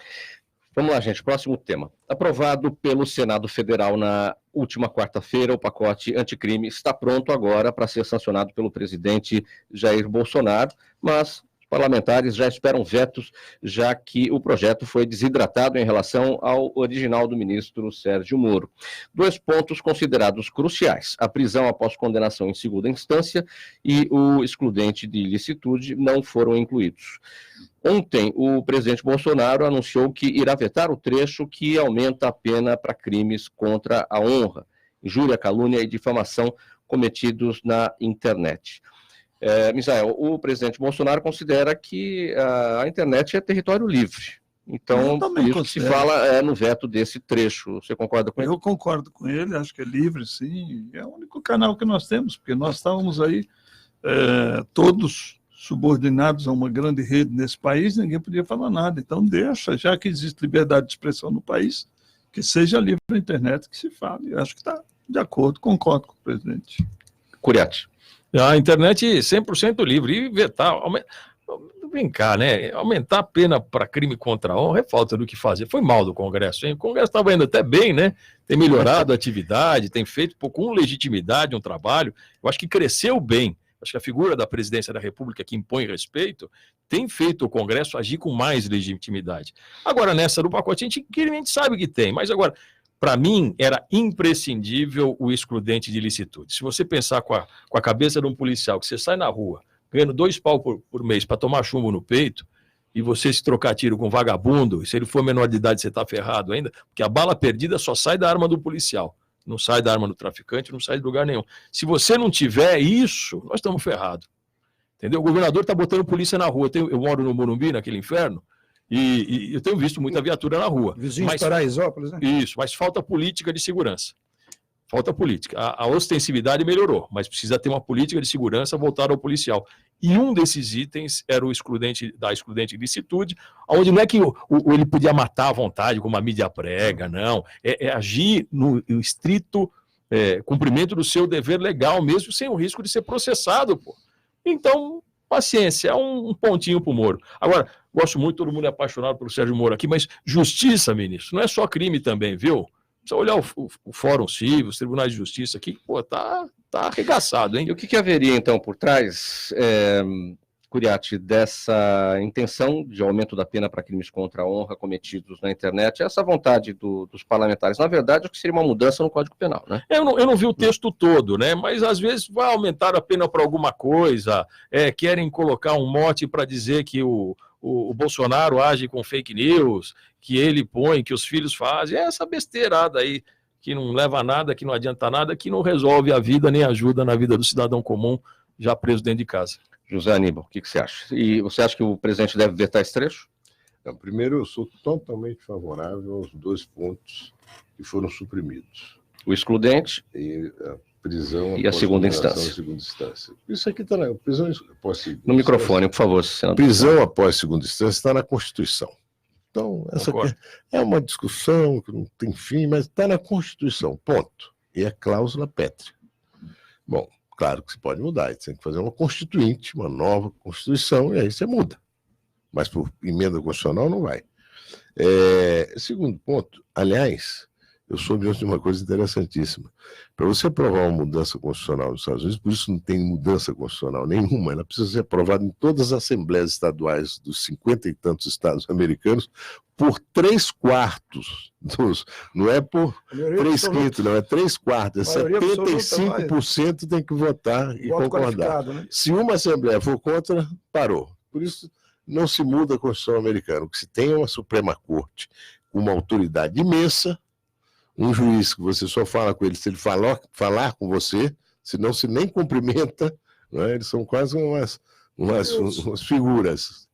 [SPEAKER 2] Vamos lá, gente. Próximo tema. Aprovado pelo Senado Federal na última quarta-feira, o pacote anticrime está pronto agora para ser sancionado pelo presidente Jair Bolsonaro, mas os parlamentares já esperam vetos, já que o projeto foi desidratado em relação ao original do ministro Sérgio Moro. 2 pontos considerados cruciais: a prisão após condenação em segunda instância e o excludente de ilicitude não foram incluídos. Ontem, o presidente Bolsonaro anunciou que irá vetar o trecho que aumenta a pena para crimes contra a honra, injúria, calúnia e difamação cometidos na internet. Misael, o presidente Bolsonaro considera que a internet é território livre. Então, por isso que se fala no veto desse trecho. Você concorda com ele?
[SPEAKER 5] Eu concordo com ele, acho que é livre, sim. É o único canal que nós temos, porque nós estávamos aí todos subordinados a uma grande rede nesse país, ninguém podia falar nada. Então deixa, já que existe liberdade de expressão no país, que seja livre a internet, que se fale. Eu acho que está de acordo, concordo com o presidente.
[SPEAKER 2] Curiati.
[SPEAKER 3] A internet 100% livre. E vetar, vem cá, né? Aumentar a pena para crime contra a honra é falta do que fazer. Foi mal do Congresso, hein? O Congresso estava indo até bem, né? Tem melhorado a atividade, tem feito com legitimidade um trabalho. Eu acho que cresceu bem. Acho que a figura da presidência da República, que impõe respeito, tem feito o Congresso agir com mais legitimidade. Agora, nessa do pacote, a gente sabe que tem, mas agora, para mim, era imprescindível o excludente de ilicitude. Se você pensar com a cabeça de um policial, que você sai na rua, ganhando 2 pau por mês para tomar chumbo no peito, e você se trocar tiro com um vagabundo, e se ele for menor de idade, você está ferrado ainda, porque a bala perdida só sai da arma do policial. Não sai da arma do traficante, não sai de lugar nenhum. Se você não tiver isso, nós estamos ferrados. Entendeu? O governador está botando polícia na rua. Eu moro no Morumbi, naquele inferno, e eu tenho visto muita viatura na rua.
[SPEAKER 4] Vizinho de Paraisópolis, né?
[SPEAKER 3] Isso, mas falta política de segurança. Falta política. A ostensividade melhorou, mas precisa ter uma política de segurança voltada ao policial. E um desses itens era o excludente de ilicitude, onde não é que ele podia matar à vontade, como a mídia prega, não. É agir no estrito cumprimento do seu dever legal, mesmo sem o risco de ser processado, pô. Então, paciência, é um pontinho pro Moro. Agora, gosto muito, todo mundo é apaixonado pelo Sérgio Moro aqui, mas justiça, ministro, não é só crime também, viu? Precisa olhar o Fórum Civil, os tribunais de justiça aqui, pô, tá arregaçado, hein?
[SPEAKER 2] E o que haveria, então, por trás, Curiati, dessa intenção de aumento da pena para crimes contra a honra cometidos na internet, essa vontade dos parlamentares? Na verdade, acho que seria uma mudança no Código Penal, né?
[SPEAKER 3] Eu não vi o texto todo, né? Mas às vezes vai aumentar a pena para alguma coisa, querem colocar um mote para dizer que o Bolsonaro age com fake news, que ele põe, que os filhos fazem, essa besteirada aí, que não leva a nada, que não adianta nada, que não resolve a vida nem ajuda na vida do cidadão comum já preso dentro de casa.
[SPEAKER 2] José Aníbal, o que você acha? E você acha que o presidente deve vetar esse trecho?
[SPEAKER 6] Não, primeiro, eu sou totalmente favorável aos 2 pontos que foram suprimidos.
[SPEAKER 2] O excludente
[SPEAKER 6] e a prisão
[SPEAKER 2] e a segunda instância.
[SPEAKER 6] Isso aqui está na prisão após segunda
[SPEAKER 2] No microfone, por favor, senador.
[SPEAKER 6] Prisão após segunda instância está na Constituição. Então, essa aqui é uma discussão que não tem fim, mas está na Constituição, ponto. E é cláusula pétrea. Bom, claro que você pode mudar, você tem que fazer uma constituinte, uma nova Constituição, e aí você muda. Mas por emenda constitucional não vai. Segundo ponto, aliás, eu soube de uma coisa interessantíssima. Para você aprovar uma mudança constitucional nos Estados Unidos, por isso não tem mudança constitucional nenhuma, ela precisa ser aprovada em todas as assembleias estaduais dos 50 e tantos estados americanos por 3/4 dos, não é por 3/5, não, é 3/4, 75% tem que votar e concordar. Né? Se uma assembleia for contra, parou. Por isso não se muda a Constituição americana. O que se tem é uma Suprema Corte com uma autoridade imensa, um juiz que você só fala com ele se ele falar com você, senão se nem cumprimenta, não é? Eles são quase umas figuras.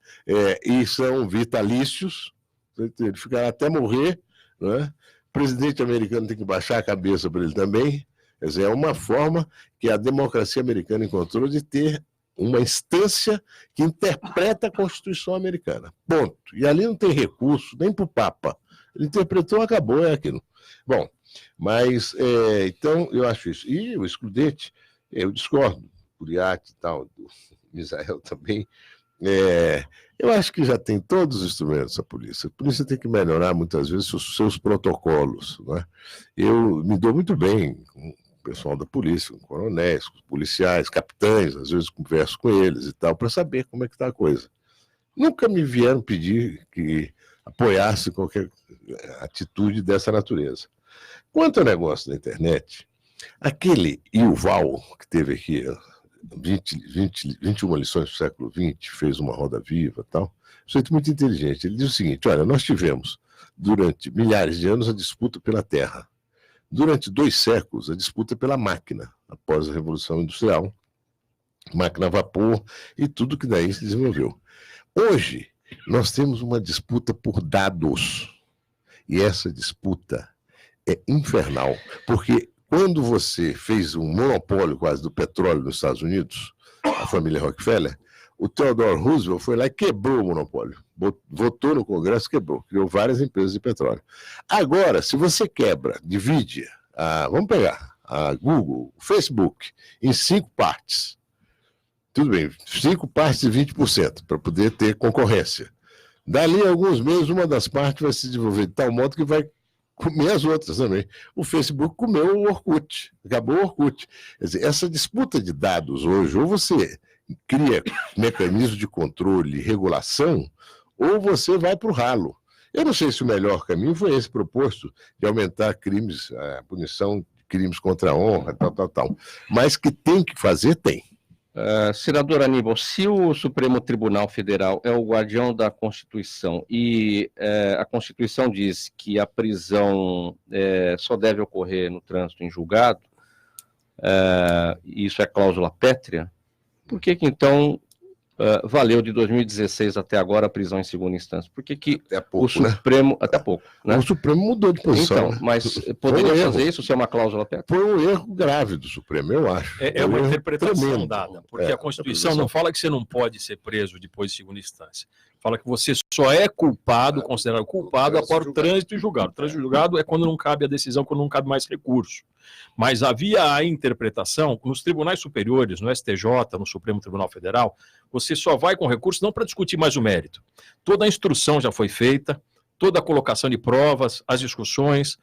[SPEAKER 6] E são vitalícios, ele ficará até morrer, não é? O presidente americano tem que baixar a cabeça para ele também. Quer dizer, é uma forma que a democracia americana encontrou de ter uma instância que interpreta a Constituição americana. Ponto. E ali não tem recurso, nem para o Papa. Ele interpretou, acabou, é aquilo. Bom, mas, então, eu acho isso. E o excludente, eu discordo, do Uriarte e tal, do Misael também. Eu acho que já tem todos os instrumentos a polícia. A polícia tem que melhorar, muitas vezes, os seus protocolos. Né? Eu me dou muito bem com o pessoal da polícia, com coronéis, com policiais, capitães, às vezes converso com eles e tal, para saber como é que está a coisa. Nunca me vieram pedir que apoiasse qualquer atitude dessa natureza. Quanto ao negócio da internet, aquele Yuval, que teve aqui 21 lições do século XX, fez uma roda viva e tal, sujeito muito inteligente. Ele diz o seguinte: olha, nós tivemos, durante milhares de anos, a disputa pela terra. Durante 2 séculos, a disputa pela máquina, após a Revolução Industrial, máquina a vapor e tudo que daí se desenvolveu. Hoje, nós temos uma disputa por dados. E essa disputa é infernal, porque quando você fez um monopólio quase do petróleo nos Estados Unidos, a família Rockefeller, o Theodore Roosevelt foi lá e quebrou o monopólio. Votou no Congresso, quebrou. Criou várias empresas de petróleo. Agora, se você quebra, divide, vamos pegar a Google, o Facebook, em 5 partes. Tudo bem, 5 partes de 20%, para poder ter concorrência. Dali a alguns meses, uma das partes vai se desenvolver de tal modo que vai comer as outras também. O Facebook comeu o Orkut, acabou o Orkut. Quer dizer, essa disputa de dados hoje, ou você cria mecanismos de controle e regulação, ou você vai para o ralo. Eu não sei se o melhor caminho foi esse proposto, de aumentar crimes, a punição de crimes contra a honra, tal. Mas que tem que fazer, tem.
[SPEAKER 2] Senador Aníbal, se o Supremo Tribunal Federal é o guardião da Constituição e a Constituição diz que a prisão só deve ocorrer no trânsito em julgado, e isso é cláusula pétrea, por que então valeu de 2016 até agora a prisão em segunda instância? Por que
[SPEAKER 6] até pouco,
[SPEAKER 2] o Supremo...
[SPEAKER 6] Né?
[SPEAKER 2] Até pouco, né?
[SPEAKER 6] O Supremo mudou de posição.
[SPEAKER 2] Então, mas poderia fazer isso se é uma cláusula pétrea?
[SPEAKER 6] Foi um erro grave do Supremo, eu acho.
[SPEAKER 3] É uma interpretação
[SPEAKER 6] tremendo.
[SPEAKER 3] dada, porque a Constituição não fala que você não pode ser preso depois de segunda instância. Fala que você só é culpado, considerado culpado, após o trânsito e julgado. O trânsito e julgado é quando não cabe a decisão, quando não cabe mais recurso. Mas havia a interpretação, nos tribunais superiores, no STJ, no Supremo Tribunal Federal, você só vai com recurso não para discutir mais o mérito. Toda a instrução já foi feita, toda a colocação de provas, as discussões,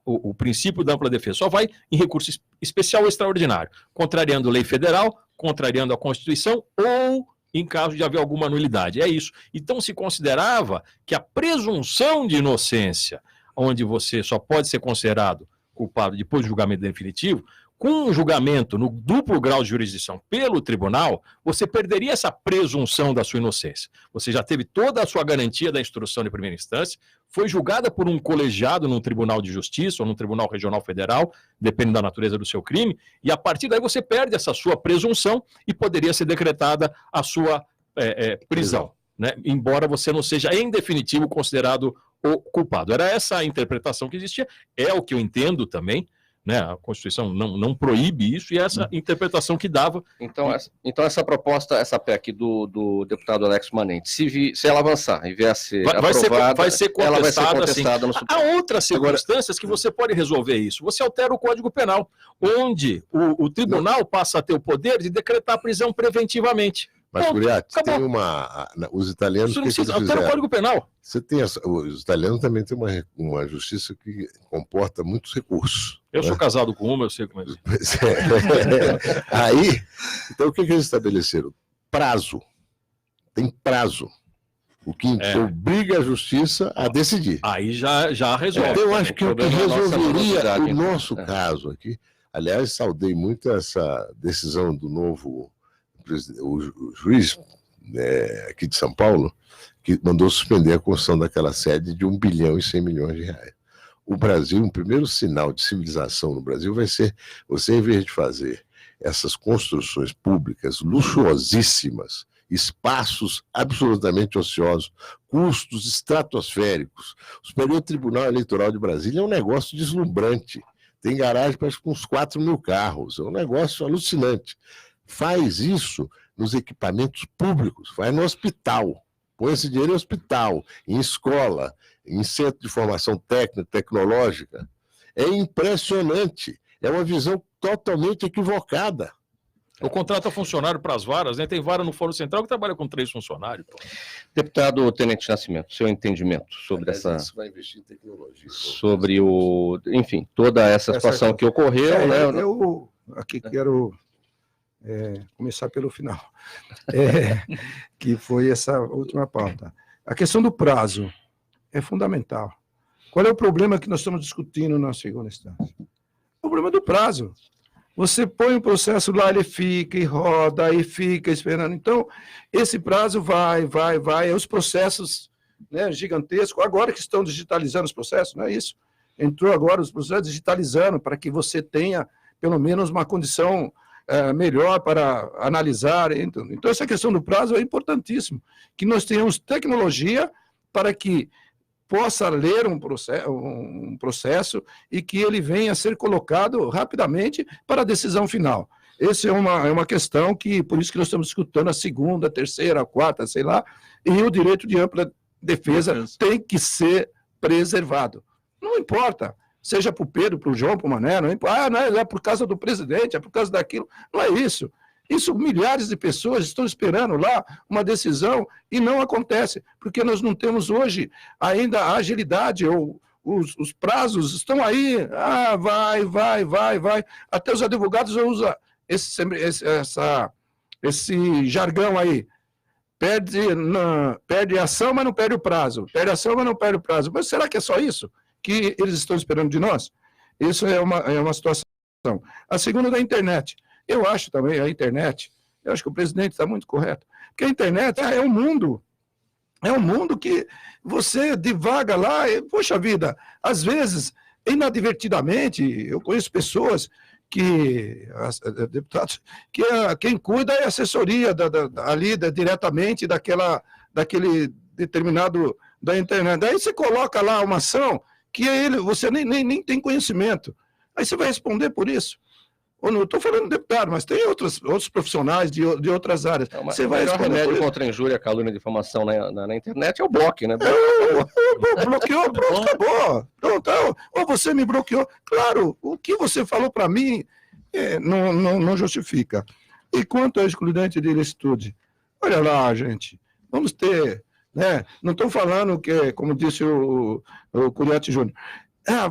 [SPEAKER 3] o princípio da ampla defesa, só vai em recurso especial ou extraordinário, contrariando lei federal, contrariando a Constituição ou em caso de haver alguma nulidade. É isso. Então se considerava que a presunção de inocência, onde você só pode ser considerado culpado depois do julgamento definitivo, com um julgamento no duplo grau de jurisdição pelo tribunal, você perderia essa presunção da sua inocência. Você já teve toda a sua garantia da instrução de primeira instância, foi julgada por um colegiado num tribunal de justiça ou num tribunal regional federal, dependendo da natureza do seu crime, e a partir daí você perde essa sua presunção e poderia ser decretada a sua prisão, né? Embora você não seja em definitivo considerado o culpado. Era essa a interpretação que existia, é o que eu entendo também, né? A Constituição não proíbe isso, e essa interpretação que dava.
[SPEAKER 2] Então essa proposta, essa PEC do deputado Alex Manente, se ela avançar e vier a ser aprovada,
[SPEAKER 3] vai ser contestada,
[SPEAKER 2] ela vai ser contestada no Supremo.
[SPEAKER 3] Há outras circunstâncias que você pode resolver isso. Você altera o Código Penal, onde o tribunal passa a ter o poder de decretar prisão preventivamente.
[SPEAKER 6] Mas, Curiati, tem os italianos...
[SPEAKER 3] Isso não precisa alterar o Código Penal.
[SPEAKER 6] Você tem os italianos também têm uma justiça que comporta muitos recursos.
[SPEAKER 3] Eu sou casado com uma, eu sei como é.
[SPEAKER 6] Aí, então o que eles estabeleceram? Prazo. Tem prazo. O que obriga a justiça a decidir.
[SPEAKER 3] Aí já resolve.
[SPEAKER 6] Então, eu acho que o que resolveria o nosso caso aqui... Aliás, saudei muito essa decisão do novo... o juiz aqui de São Paulo, que mandou suspender a construção daquela sede de 1 bilhão e 100 milhões de reais. O Brasil, um primeiro sinal de civilização no Brasil vai ser, você, em vez de fazer essas construções públicas luxuosíssimas, espaços absolutamente ociosos, custos estratosféricos. O Superior Tribunal Eleitoral de Brasília é um negócio deslumbrante. Tem garagem para uns 4 mil carros. É um negócio alucinante. Faz isso nos equipamentos públicos, faz no hospital. Põe esse dinheiro em hospital, em escola, em centro de formação técnica, tecnológica. É impressionante. É uma visão totalmente equivocada.
[SPEAKER 3] O contrato é funcionário para as varas, né? Tem vara no Fórum Central que trabalha com 3 funcionários. Pô.
[SPEAKER 2] Deputado Tenente Nascimento, seu entendimento sobre
[SPEAKER 6] Isso vai investir em tecnologia.
[SPEAKER 2] sobre enfim, toda essa situação que ocorreu, né?
[SPEAKER 4] Eu aqui quero começar pelo final, que foi essa última pauta. A questão do prazo é fundamental. Qual é o problema que nós estamos discutindo na segunda instância? O problema do prazo. Você põe o processo lá, ele fica e roda, e fica esperando. Então, esse prazo vai. Os processos, né, gigantescos, agora que estão digitalizando os processos, não é isso? Entrou agora os processos digitalizando para que você tenha, pelo menos, uma condição melhor para analisar. Então, essa questão do prazo é importantíssimo, que nós tenhamos tecnologia para que possa ler um processo e que ele venha a ser colocado rapidamente para a decisão final. Essa é uma questão que, por isso que nós estamos escutando a segunda, a terceira, a quarta, sei lá, e o direito de ampla defesa tem que ser preservado. Não importa, seja para o Pedro, para o João, para o Mané, não importa, não é por causa do presidente, é por causa daquilo, não é isso. Isso, milhares de pessoas estão esperando lá uma decisão e não acontece, porque nós não temos hoje ainda a agilidade, ou os prazos estão aí, vai. Até os advogados usam esse jargão aí. Perde a ação, mas não perde o prazo. Perde a ação, mas não perde o prazo. Mas será que é só isso que eles estão esperando de nós? Isso é uma situação. A segunda da internet. Eu acho também a internet, eu acho que o presidente está muito correto, porque a internet é um mundo que você divaga lá, poxa vida, às vezes, inadvertidamente, eu conheço pessoas deputados, que quem cuida é a assessoria ali diretamente daquele determinado da internet. Daí você coloca lá uma ação que você nem tem conhecimento, aí você vai responder por isso. Eu não estou falando deputado, mas tem outros profissionais de outras áreas.
[SPEAKER 2] Você vai responder. O remédio contra a injúria, calúnia e difamação na internet é o bloco, né?
[SPEAKER 4] Bloqueou, pronto, acabou. Pronto, ou você me bloqueou. Claro, o que você falou para mim não justifica. E quanto à excludente de ilicitude, olha lá, gente, vamos ter, né? Não estou falando que, como disse o Curiati Júnior,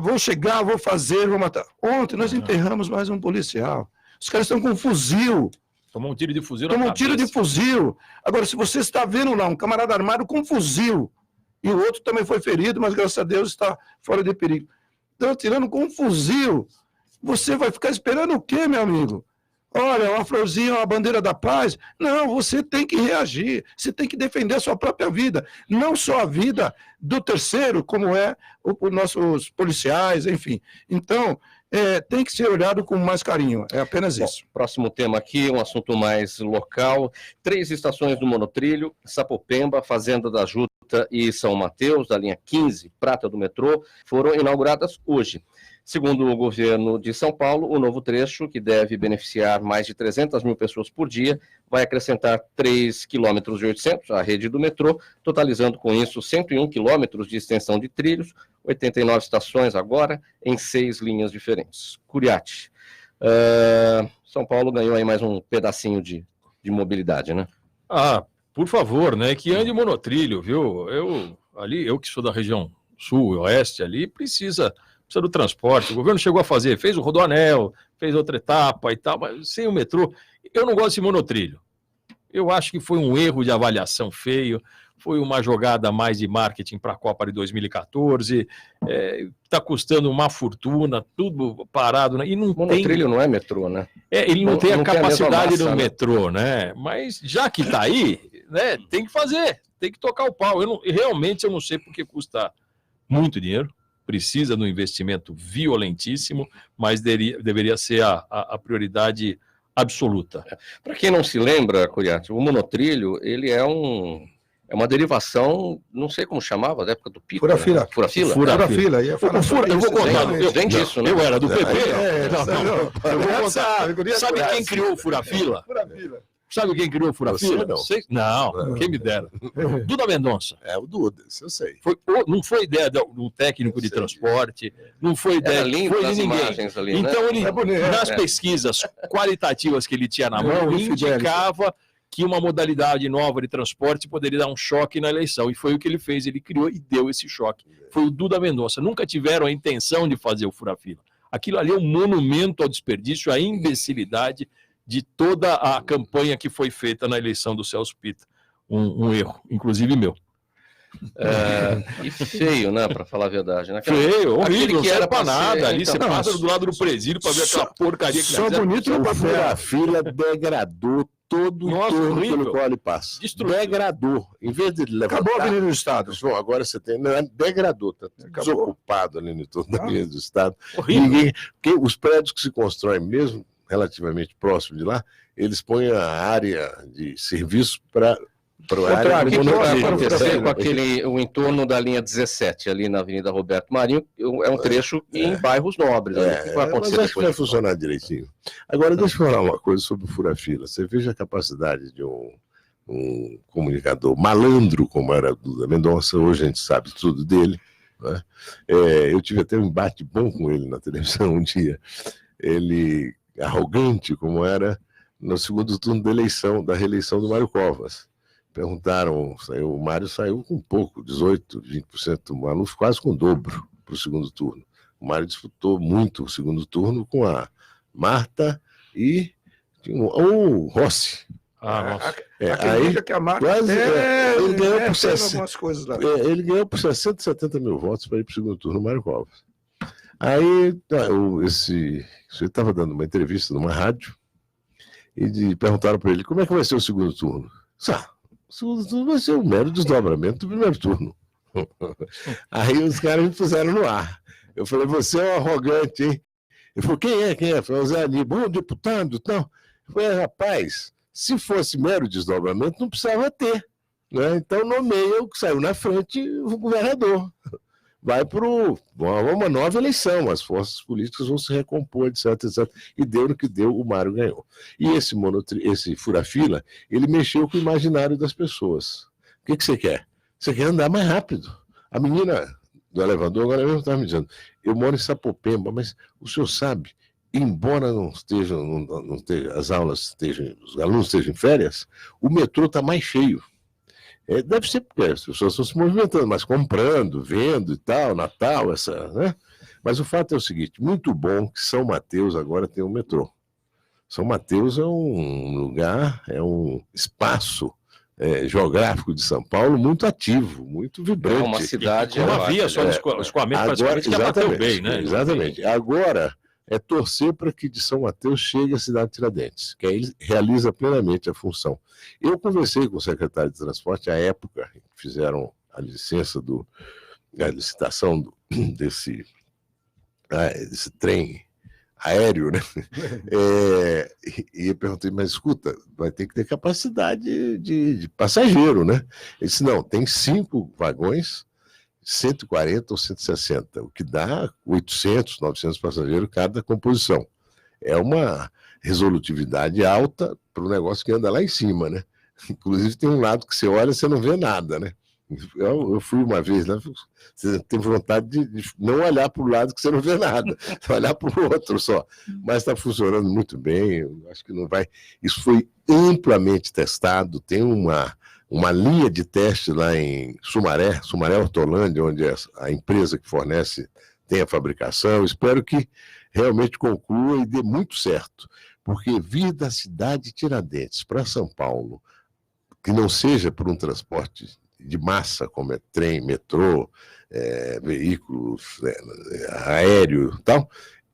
[SPEAKER 4] vou chegar, vou fazer, vou matar. Ontem nós enterramos mais um policial. Os caras estão com um fuzil.
[SPEAKER 3] Tomou um tiro de fuzil.
[SPEAKER 4] Tomou um tiro de fuzil. Agora, se você está vendo lá um camarada armado com um fuzil, e o outro também foi ferido, mas graças a Deus está fora de perigo. Estão atirando com um fuzil. Você vai ficar esperando o quê, meu amigo? Olha, uma florzinha, uma bandeira da paz. Não, você tem que reagir, você tem que defender a sua própria vida, não só a vida do terceiro, como os nossos policiais, enfim. Então, tem que ser olhado com mais carinho, é apenas isso.
[SPEAKER 2] Próximo tema aqui, um assunto mais local. 3 estações do monotrilho, Sapopemba, Fazenda da Juta e São Mateus, da linha 15, prata do metrô, foram inauguradas hoje. Segundo o governo de São Paulo, o novo trecho, que deve beneficiar mais de 300 mil pessoas por dia, vai acrescentar 3,8 km à rede do metrô, totalizando com isso 101 quilômetros de extensão de trilhos, 89 estações agora, em 6 linhas diferentes. Curiati, São Paulo ganhou aí mais um pedacinho de mobilidade, né?
[SPEAKER 3] Por favor, né? Que ande monotrilho, viu? Eu que sou da região sul e oeste ali, precisa do transporte. O governo chegou a fez o Rodoanel, fez outra etapa e tal, mas sem o metrô. Eu não gosto de monotrilho. Eu acho que foi um erro de avaliação feio, foi uma jogada mais de marketing para a Copa de 2014, está custando uma fortuna, tudo parado, né? E não
[SPEAKER 2] monotrilho não é metrô, né?
[SPEAKER 3] Ele não tem a capacidade do metrô, né? Mas já que está aí, né, tem que fazer, tem que tocar o pau. Realmente eu não sei porque custa muito dinheiro, precisa de um investimento violentíssimo, mas deveria ser a prioridade absoluta.
[SPEAKER 2] Para quem não se lembra, Curiati, o monotrilho, ele é uma derivação, não sei como chamava, da época do Pico.
[SPEAKER 4] Fura-fila.
[SPEAKER 2] Né? Fura-fila?
[SPEAKER 4] Fura-fila.
[SPEAKER 3] Eu vou contar.
[SPEAKER 2] Gente, isso, né?
[SPEAKER 3] Eu era do PP.
[SPEAKER 4] Eu vou contar.
[SPEAKER 3] Sabe quem criou o Fura-fila? Sabe quem criou o Fura-fila? Não, quem me dera. Duda Mendonça.
[SPEAKER 6] É o Duda, isso eu sei.
[SPEAKER 3] Não foi ideia do técnico de transporte, não foi ideia de ninguém.
[SPEAKER 2] Ali,
[SPEAKER 3] então,
[SPEAKER 2] né?
[SPEAKER 3] ele, nas pesquisas qualitativas que ele tinha na mão, indicava que uma modalidade nova de transporte poderia dar um choque na eleição. E foi o que ele fez, ele criou e deu esse choque. Foi o Duda Mendonça. Nunca tiveram a intenção de fazer o fura-fila. Aquilo ali é um monumento ao desperdício, à imbecilidade de toda a campanha que foi feita na eleição do Celso Pitta. Um erro, inclusive meu.
[SPEAKER 2] E feio, né, para falar a verdade. Né?
[SPEAKER 3] Feio, horrível,
[SPEAKER 2] que
[SPEAKER 3] não
[SPEAKER 2] era
[SPEAKER 3] para nada. Ali
[SPEAKER 2] então,
[SPEAKER 3] você passa do lado do presídio para ver aquela porcaria que
[SPEAKER 6] só bonito no papel. A fila degradou todo o entorno pelo qual ele passa. Degradou. Em vez de levantar...
[SPEAKER 4] Acabou a Avenida do Estado.
[SPEAKER 6] Bom, agora você tem... Não, degradou. Está desocupado ali no entorno da Avenida do Estado.
[SPEAKER 3] Horrível.
[SPEAKER 6] Porque os prédios que se constroem mesmo, relativamente próximo de lá, eles põem a área de serviço para
[SPEAKER 2] o que vai acontecer com o entorno da linha 17, ali na Avenida Roberto Marinho, é um trecho em bairros nobres. O que vai acontecer
[SPEAKER 6] mas acho que vai funcionar direitinho. Agora, deixa eu falar uma coisa sobre o fura-fila. Você veja a capacidade de um comunicador malandro, como era Duda Mendonça, hoje a gente sabe tudo dele. Né? Eu tive até um embate bom com ele na televisão um dia. Ele, arrogante como era, no segundo turno da reeleição do Mário Covas. Perguntaram, o Mário saiu com pouco, 18%, 20%, o Maluf quase com o dobro para o segundo turno. O Mário disputou muito o segundo turno com a Marta e o Rossi.
[SPEAKER 3] Nossa.
[SPEAKER 4] Acredita que a Marta
[SPEAKER 6] quase, ele ganhou por
[SPEAKER 4] 60
[SPEAKER 6] mil votos para ir para o segundo turno, o Mário Covas. Aí, esse estava dando uma entrevista numa rádio e perguntaram para ele, como é que vai ser o segundo turno? O segundo turno vai ser um mero desdobramento do primeiro turno. Aí os caras me puseram no ar. Eu falei, você é um arrogante, hein? Ele falou, quem é? Eu falei, o Zé Aníbal, deputado, então. Eu falei, rapaz, se fosse mero desdobramento, não precisava ter. Né? Então nomeia o que saiu na frente o governador. Vai para uma nova eleição, as forças políticas vão se recompor, etc, etc. E deu no que deu, o Mário ganhou. E esse fura-fila, ele mexeu com o imaginário das pessoas. O que você quer? Você quer andar mais rápido. A menina do elevador agora mesmo estava me dizendo, eu moro em Sapopemba, mas o senhor sabe, embora não esteja, as aulas estejam, os alunos estejam em férias, o metrô está mais cheio. Deve ser porque as pessoas estão se movimentando, mas comprando, vendo e tal, Natal, né? Mas o fato é o seguinte, muito bom que São Mateus agora tem um metrô. São Mateus é um lugar, é um espaço geográfico de São Paulo muito ativo, muito vibrante.
[SPEAKER 2] É uma cidade...
[SPEAKER 3] Uma via só de escoamento praticamente que abateu bem, né?
[SPEAKER 6] Exatamente. Agora... é torcer para que de São Mateus chegue à cidade de Tiradentes, que aí realiza plenamente a função. Eu conversei com o secretário de transporte à época, que fizeram a licitação desse trem aéreo, né? E eu perguntei, mas escuta, vai ter que ter capacidade de passageiro, né? Ele disse, não, tem 5 vagões, 140 ou 160, o que dá 800, 900 passageiros cada composição. É uma resolutividade alta para um negócio que anda lá em cima, né? Inclusive tem um lado que você olha e você não vê nada, né? Eu fui uma vez lá, você tem vontade de não olhar para o lado que você não vê nada, olhar para o outro só. Mas está funcionando muito bem, eu acho que não vai... Isso foi amplamente testado, tem uma linha de teste lá em Sumaré Hortolândia, onde a empresa que fornece tem a fabricação. Espero que realmente conclua e dê muito certo, porque vir da cidade de Tiradentes para São Paulo, que não seja por um transporte de massa, como é trem, metrô, veículos aéreo e tal,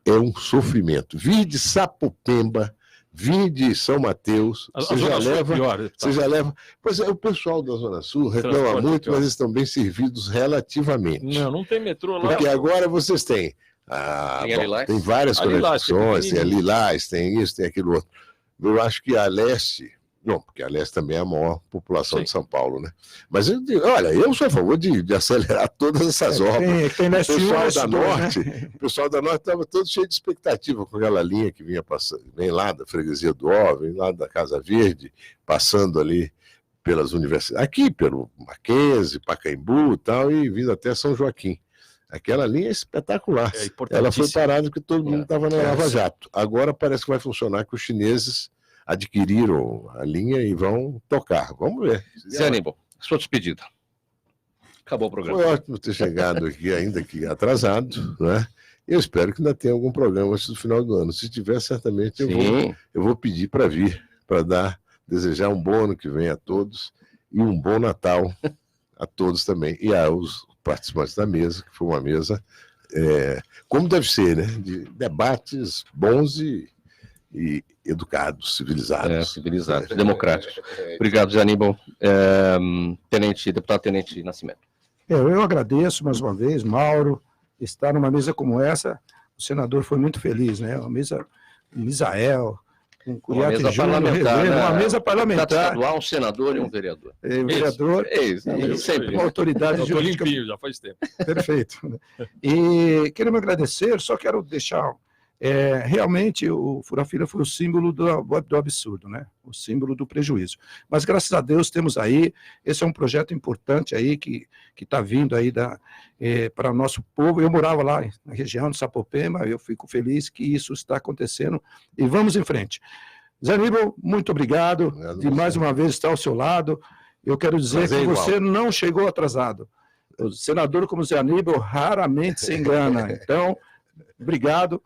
[SPEAKER 6] é um sofrimento. Vir de Sapopemba, vir de São Mateus, você já leva... Pois é, o pessoal da Zona Sul reclama muito, mas estão bem servidos relativamente.
[SPEAKER 3] Não tem metrô lá.
[SPEAKER 6] Porque agora vocês têm... tem várias conexões, tem a Lilás, tem isso, tem aquilo outro. Eu acho que a Leste... Não, porque a Leste também é a maior população
[SPEAKER 3] Sim.
[SPEAKER 6] de São Paulo, né? Mas, olha, eu sou a favor de acelerar todas essas obras.
[SPEAKER 4] Tem Leste 1,
[SPEAKER 6] O pessoal
[SPEAKER 4] Leste
[SPEAKER 6] da
[SPEAKER 4] 2,
[SPEAKER 6] Norte,
[SPEAKER 4] né?
[SPEAKER 6] o pessoal da Norte estava todo cheio de expectativa com aquela linha que vinha passando, vem lá da Freguesia do Ó, vem lá da Casa Verde, passando ali pelas universidades, aqui pelo Mackenzie, Pacaembu e tal, e vindo até São Joaquim. Aquela linha é espetacular.
[SPEAKER 3] É
[SPEAKER 6] Ela foi
[SPEAKER 3] importantíssimo.
[SPEAKER 6] parada porque todo mundo estava na Lava Jato. Agora parece que vai funcionar, que os chineses adquiriram a linha e vão tocar. Vamos ver.
[SPEAKER 2] Zé Aníbal, sua despedida. Acabou o programa.
[SPEAKER 6] Foi ótimo ter chegado aqui, ainda que atrasado, né? Eu espero que ainda tenha algum programa antes do final do ano. Se tiver, certamente eu vou pedir para vir, para desejar um bom ano que vem a todos e um bom Natal a todos também. E aos participantes da mesa, que foi uma mesa, como deve ser, né? De debates bons e educados, civilizados.
[SPEAKER 2] Civilizados, democráticos. Obrigado, Zé Aníbal. Deputado Tenente Nascimento.
[SPEAKER 4] Eu agradeço mais uma vez, Mauro, estar numa mesa como essa. O senador foi muito feliz, né? Uma mesa com Misael, com Curiate
[SPEAKER 2] mesa
[SPEAKER 4] Júnior,
[SPEAKER 2] parlamentar, né?
[SPEAKER 4] uma mesa
[SPEAKER 2] Deputado
[SPEAKER 4] parlamentar.
[SPEAKER 2] estadual, um senador e um vereador.
[SPEAKER 4] Vereador,
[SPEAKER 2] Sempre.
[SPEAKER 4] uma autoridade
[SPEAKER 3] Eu estou
[SPEAKER 4] jurídica.
[SPEAKER 3] limpinho, já faz tempo.
[SPEAKER 4] Perfeito. E quero me agradecer, só quero deixar... realmente, o Fura-Fila foi o símbolo do absurdo, né? O símbolo do prejuízo. Mas, graças a Deus, temos aí, esse é um projeto importante aí, que está vindo aí para o nosso povo. Eu morava lá na região de Sapopema, eu fico feliz que isso está acontecendo, e vamos em frente. Zé Aníbal, muito obrigado de mais uma vez estar ao seu lado. Eu quero dizer que você não chegou atrasado. O senador como Zé Aníbal raramente se engana. Então, obrigado.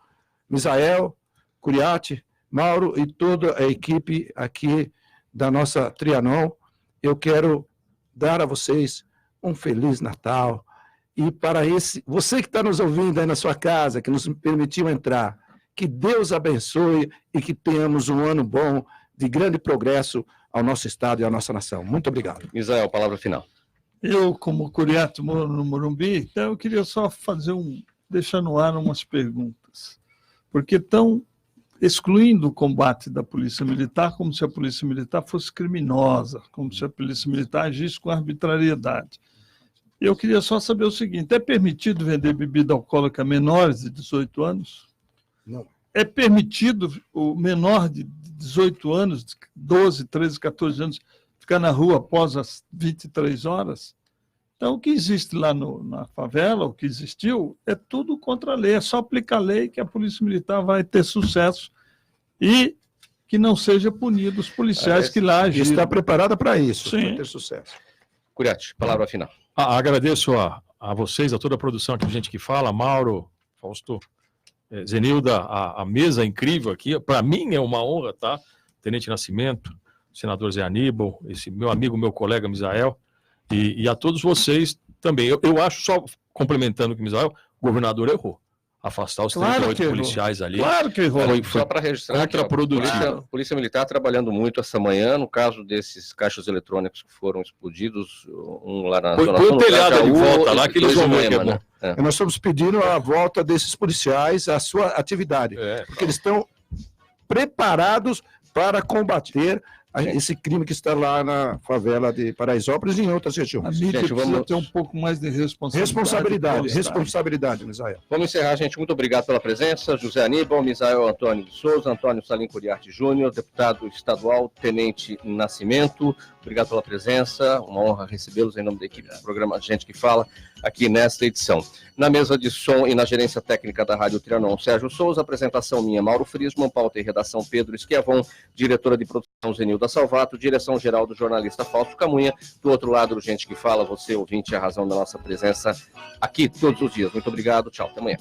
[SPEAKER 4] Misael, Curiate, Mauro e toda a equipe aqui da nossa Trianon, eu quero dar a vocês um Feliz Natal. E para você que está nos ouvindo aí na sua casa, que nos permitiu entrar, que Deus abençoe e que tenhamos um ano bom de grande progresso ao nosso Estado e à nossa nação. Muito obrigado.
[SPEAKER 2] Misael, palavra final.
[SPEAKER 5] Eu, como Curiate, moro no Morumbi, então eu queria só deixar no ar umas perguntas. Porque estão excluindo o combate da Polícia Militar como se a Polícia Militar fosse criminosa, como se a Polícia Militar agisse com arbitrariedade. Eu queria só saber o seguinte, é permitido vender bebida alcoólica a menores de 18 anos?
[SPEAKER 4] Não.
[SPEAKER 5] É permitido o menor de 18 anos, 12, 13, 14 anos, ficar na rua após as 23 horas? Então, o que existe lá na favela, o que existiu, é tudo contra a lei. É só aplicar a lei que a Polícia Militar vai ter sucesso e que não seja punido os policiais que lá agem.
[SPEAKER 4] Está preparada para isso,
[SPEAKER 5] Sim.
[SPEAKER 4] para ter sucesso.
[SPEAKER 2] Curiate, palavra final.
[SPEAKER 3] Agradeço a vocês, a toda a produção aqui, gente que fala, Mauro, Fausto, Zenilda, a mesa incrível aqui. Para mim é uma honra, tá? Tenente Nascimento, senador Zé Aníbal, esse meu amigo, meu colega Misael. E a todos vocês também. Eu acho, só complementando o que o Misael, o governador errou. Afastar os 38 policiais ali.
[SPEAKER 5] Claro que errou.
[SPEAKER 2] Foi só para registrar.
[SPEAKER 3] Contraprodutivo.
[SPEAKER 2] Polícia Militar trabalhando muito essa manhã, no caso desses caixas eletrônicos que foram explodidos, um lá na Zona Sul,
[SPEAKER 3] Põe o telhado de volta lá que eles vão ver que é bom.
[SPEAKER 4] Nós estamos pedindo a volta desses policiais à sua atividade, porque eles estão preparados para combater esse crime que está lá na favela de Paraisópolis e em outras regiões.
[SPEAKER 5] A mídia precisa ter um pouco mais de responsabilidade, Misael.
[SPEAKER 2] Vamos encerrar, gente. Muito obrigado pela presença. José Aníbal, Misael Antônio de Souza, Antônio Salim Curiate Júnior, deputado estadual, Tenente Nascimento. Obrigado pela presença. Uma honra recebê-los em nome da equipe do programa Gente que Fala, aqui nesta edição. Na mesa de som e na gerência técnica da Rádio Trianon, Sérgio Souza, apresentação minha, Mauro Frisman, pauta e redação Pedro Esquiavon, diretora de produção Zenilda Salvato, direção-geral do jornalista Fausto Camunha, do outro lado do Gente que Fala, você ouvinte, a razão da nossa presença aqui todos os dias. Muito obrigado, tchau, até amanhã.